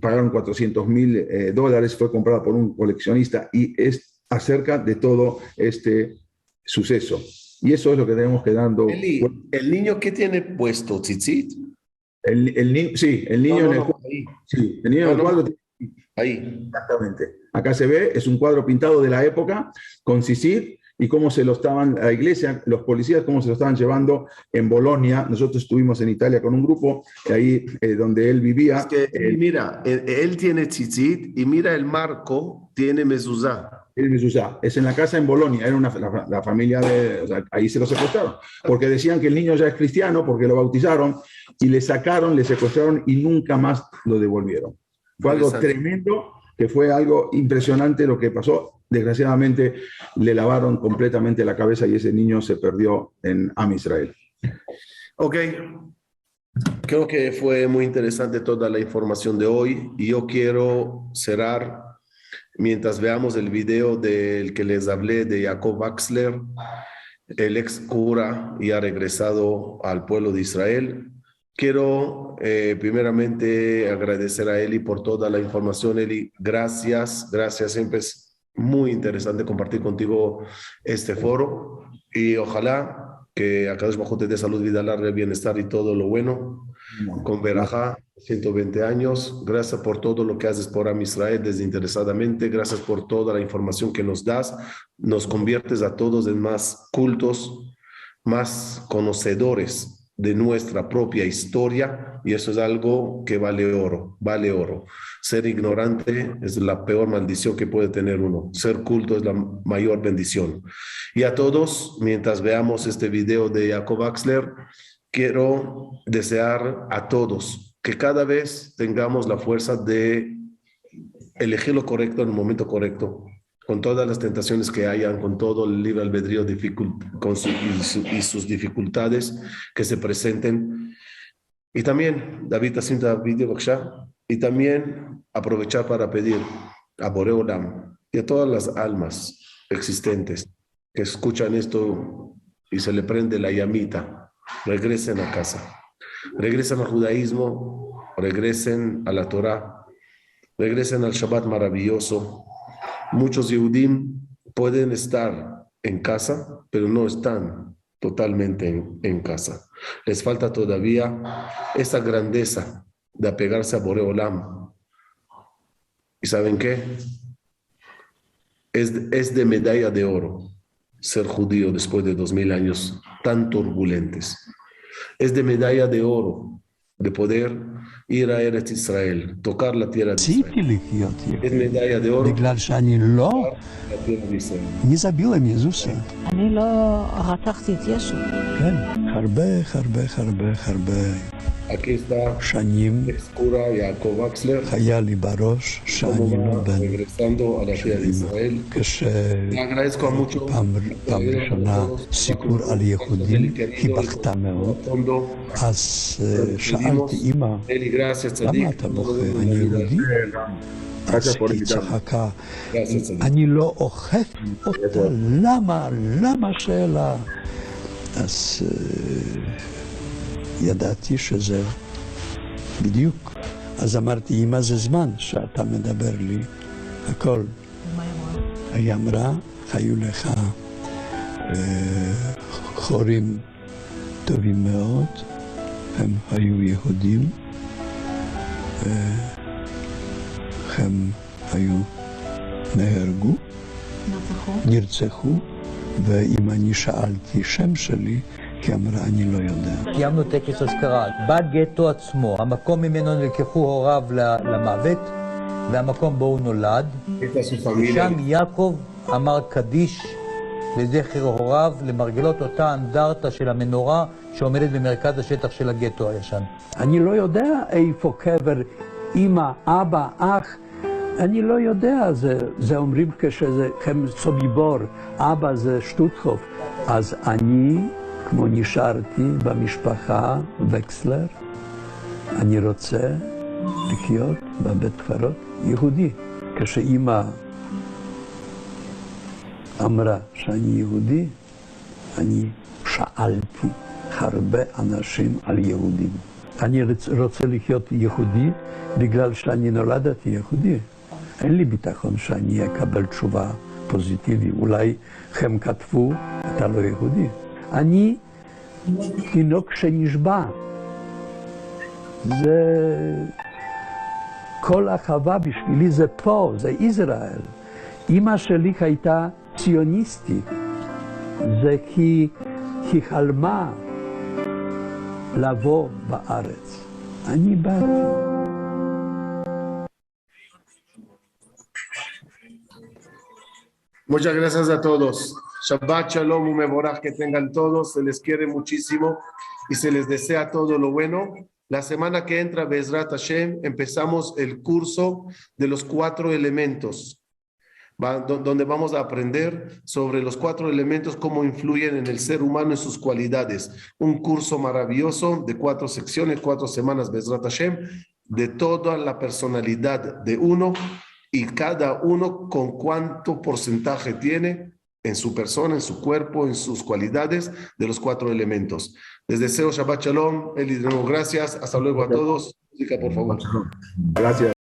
S2: pagaron $400,000, fue comprada por un coleccionista y es acerca de todo este suceso. Y eso es lo que tenemos que dando.
S1: Eli, ¿el niño qué tiene puesto? ¿Tzitzit?
S2: Sí, el niño
S1: ahí.
S2: Sí, el niño en el cuadro.
S1: Ahí.
S2: Exactamente. Acá se ve, es un cuadro pintado de la época con tzitzit y cómo se lo estaban, la iglesia, los policías, cómo se lo estaban llevando en Bolonia. Nosotros estuvimos en Italia con un grupo, ahí donde él vivía.
S1: Es que, mira, él tiene tzitzit y mira el marco, tiene mezuzá.
S2: Es en la casa en Bolonia, era la familia o sea, ahí se lo secuestraron, porque decían que el niño ya es cristiano, porque lo bautizaron, y le secuestraron y nunca más lo devolvieron. Fue algo tremendo, que fue algo impresionante lo que pasó. Desgraciadamente le lavaron completamente la cabeza y ese niño se perdió en Am Israel.
S1: Ok, creo que fue muy interesante toda la información de hoy y yo quiero cerrar mientras veamos el video del que les hablé de Jacob Axler, el ex cura y ha regresado al pueblo de Israel. Quiero primeramente agradecer a Eli por toda la información. Eli, gracias, siempre es muy interesante compartir contigo este foro y ojalá que Akadosh Baruj Hu te dé salud, vida larga, bienestar y todo lo bueno. Con Berajá, 120 años. Gracias por todo lo que haces por Am Israel desinteresadamente. Gracias por toda la información que nos das. Nos conviertes a todos en más cultos, más conocedores de nuestra propia historia y eso es algo que vale oro, vale oro. Ser ignorante es la peor maldición que puede tener uno. Ser culto es la mayor bendición. Y a todos, mientras veamos este video de Jacob Axler, quiero desear a todos que cada vez tengamos la fuerza de elegir lo correcto en el momento correcto, con todas las tentaciones que hayan, con todo el libre albedrío y sus dificultades que se presenten. Y también, David, y también aprovechar para pedir a Boré Olam y a todas las almas existentes que escuchan esto y se le prende la llamita, regresen a casa, regresen al judaísmo, regresen a la Torah, regresen al Shabbat maravilloso. Muchos Yehudim pueden estar en casa, pero no están totalmente en casa. Les falta todavía esa grandeza de apegarse a Boré Olam. ¿Y saben qué? Es de medalla de oro ser judío después de 2000 años tan turbulentes. Es de medalla de oro de poder ir a Eretz Israel, tocar la tierra de Israel. Es medalla de oro
S6: בגלל שאני לא
S1: tocar la tierra de Israel.
S6: מזבילה מזוסה.
S7: אני לא רתחתי את ישו.
S6: כן, הרבה
S1: Aquí está
S6: שנים
S1: Escura Jacob Axler,
S6: היה לי בראש שאני
S1: como
S6: לא
S1: va
S6: בן.
S1: regresando a la tierra de Israel. Le agradezco a mucho.
S6: פעם ראשונה סיפור על יהודים, חיבכת מאוד. אז שאלתי אמא,
S1: Eli, gracias, Tzadik.
S6: למה אתה בוכה? אני יהודי? אז
S2: Gracias por
S6: היא
S2: invitarme.
S6: צחקה,
S1: Gracias, Tzadik.
S6: אני לא אוכף אותה, למה שאלה? אז ידעתי שזה בדיוק. אז אמרתי, אמא זה זמן שאתה מדבר לי, הכל. היא אמרה, היו לך חורים טובים מאוד, הם היו יהודים, הם היו נהרגו, נרצחו, ואם אני שאלתי שם שלי, כי אמרה, אני לא יודע.
S8: קיימנו טקס אזכרה. בגטו עצמו, המקום ממנו נלקחו הוריו למוות, והמקום בו הוא נולד.
S1: Esta es su familia.
S8: שם יעקב אמר קדיש לזכר הוריו, למרגלות אותה אנדרטה של המנורה שעומדת במרכז השטח של הגטו הישן.
S6: אני לא יודע איפה קבר אמא, אבא, אח, אני לא יודע, זה אומרים כשהם סוביבור, אבא זה שטוטחוף. אז אני, כמו נשארתי במשפחה וקסלר, אני רוצה לחיות בבית קברות יהודי. כשאמא אמרה שאני יהודי, אני שאלתי הרבה אנשים על יהודים. אני רוצה לחיות יהודי בגלל שאני נולדתי יהודי. אין לי ביטחון שאני אקבל תשובה פוזיטיבית. אולי הם כתבו, אתה לא יהודי. אני תינוק שנשבע. זה... כל החווה בשבילי זה פה, זה ישראל. אמא שלי הייתה ציוניסטית. זה כי היא חלמה לבוא בארץ. אני באתי.
S1: Muchas gracias a todos. Shabbat Shalom, un mevorach que tengan todos. Se les quiere muchísimo y se les desea todo lo bueno. La semana que entra, Bezrat Hashem, empezamos el curso de los 4 elementos, donde vamos a aprender sobre los 4 elementos, cómo influyen en el ser humano, en sus cualidades. Un curso maravilloso de 4 secciones, 4 semanas, Bezrat Hashem, de toda la personalidad de uno y cada uno con cuánto porcentaje tiene en su persona, en su cuerpo, en sus cualidades de los 4 elementos. Les deseo Shabbat Shalom, Eli, de nuevo gracias, hasta luego a todos. Música, por favor.
S2: Gracias.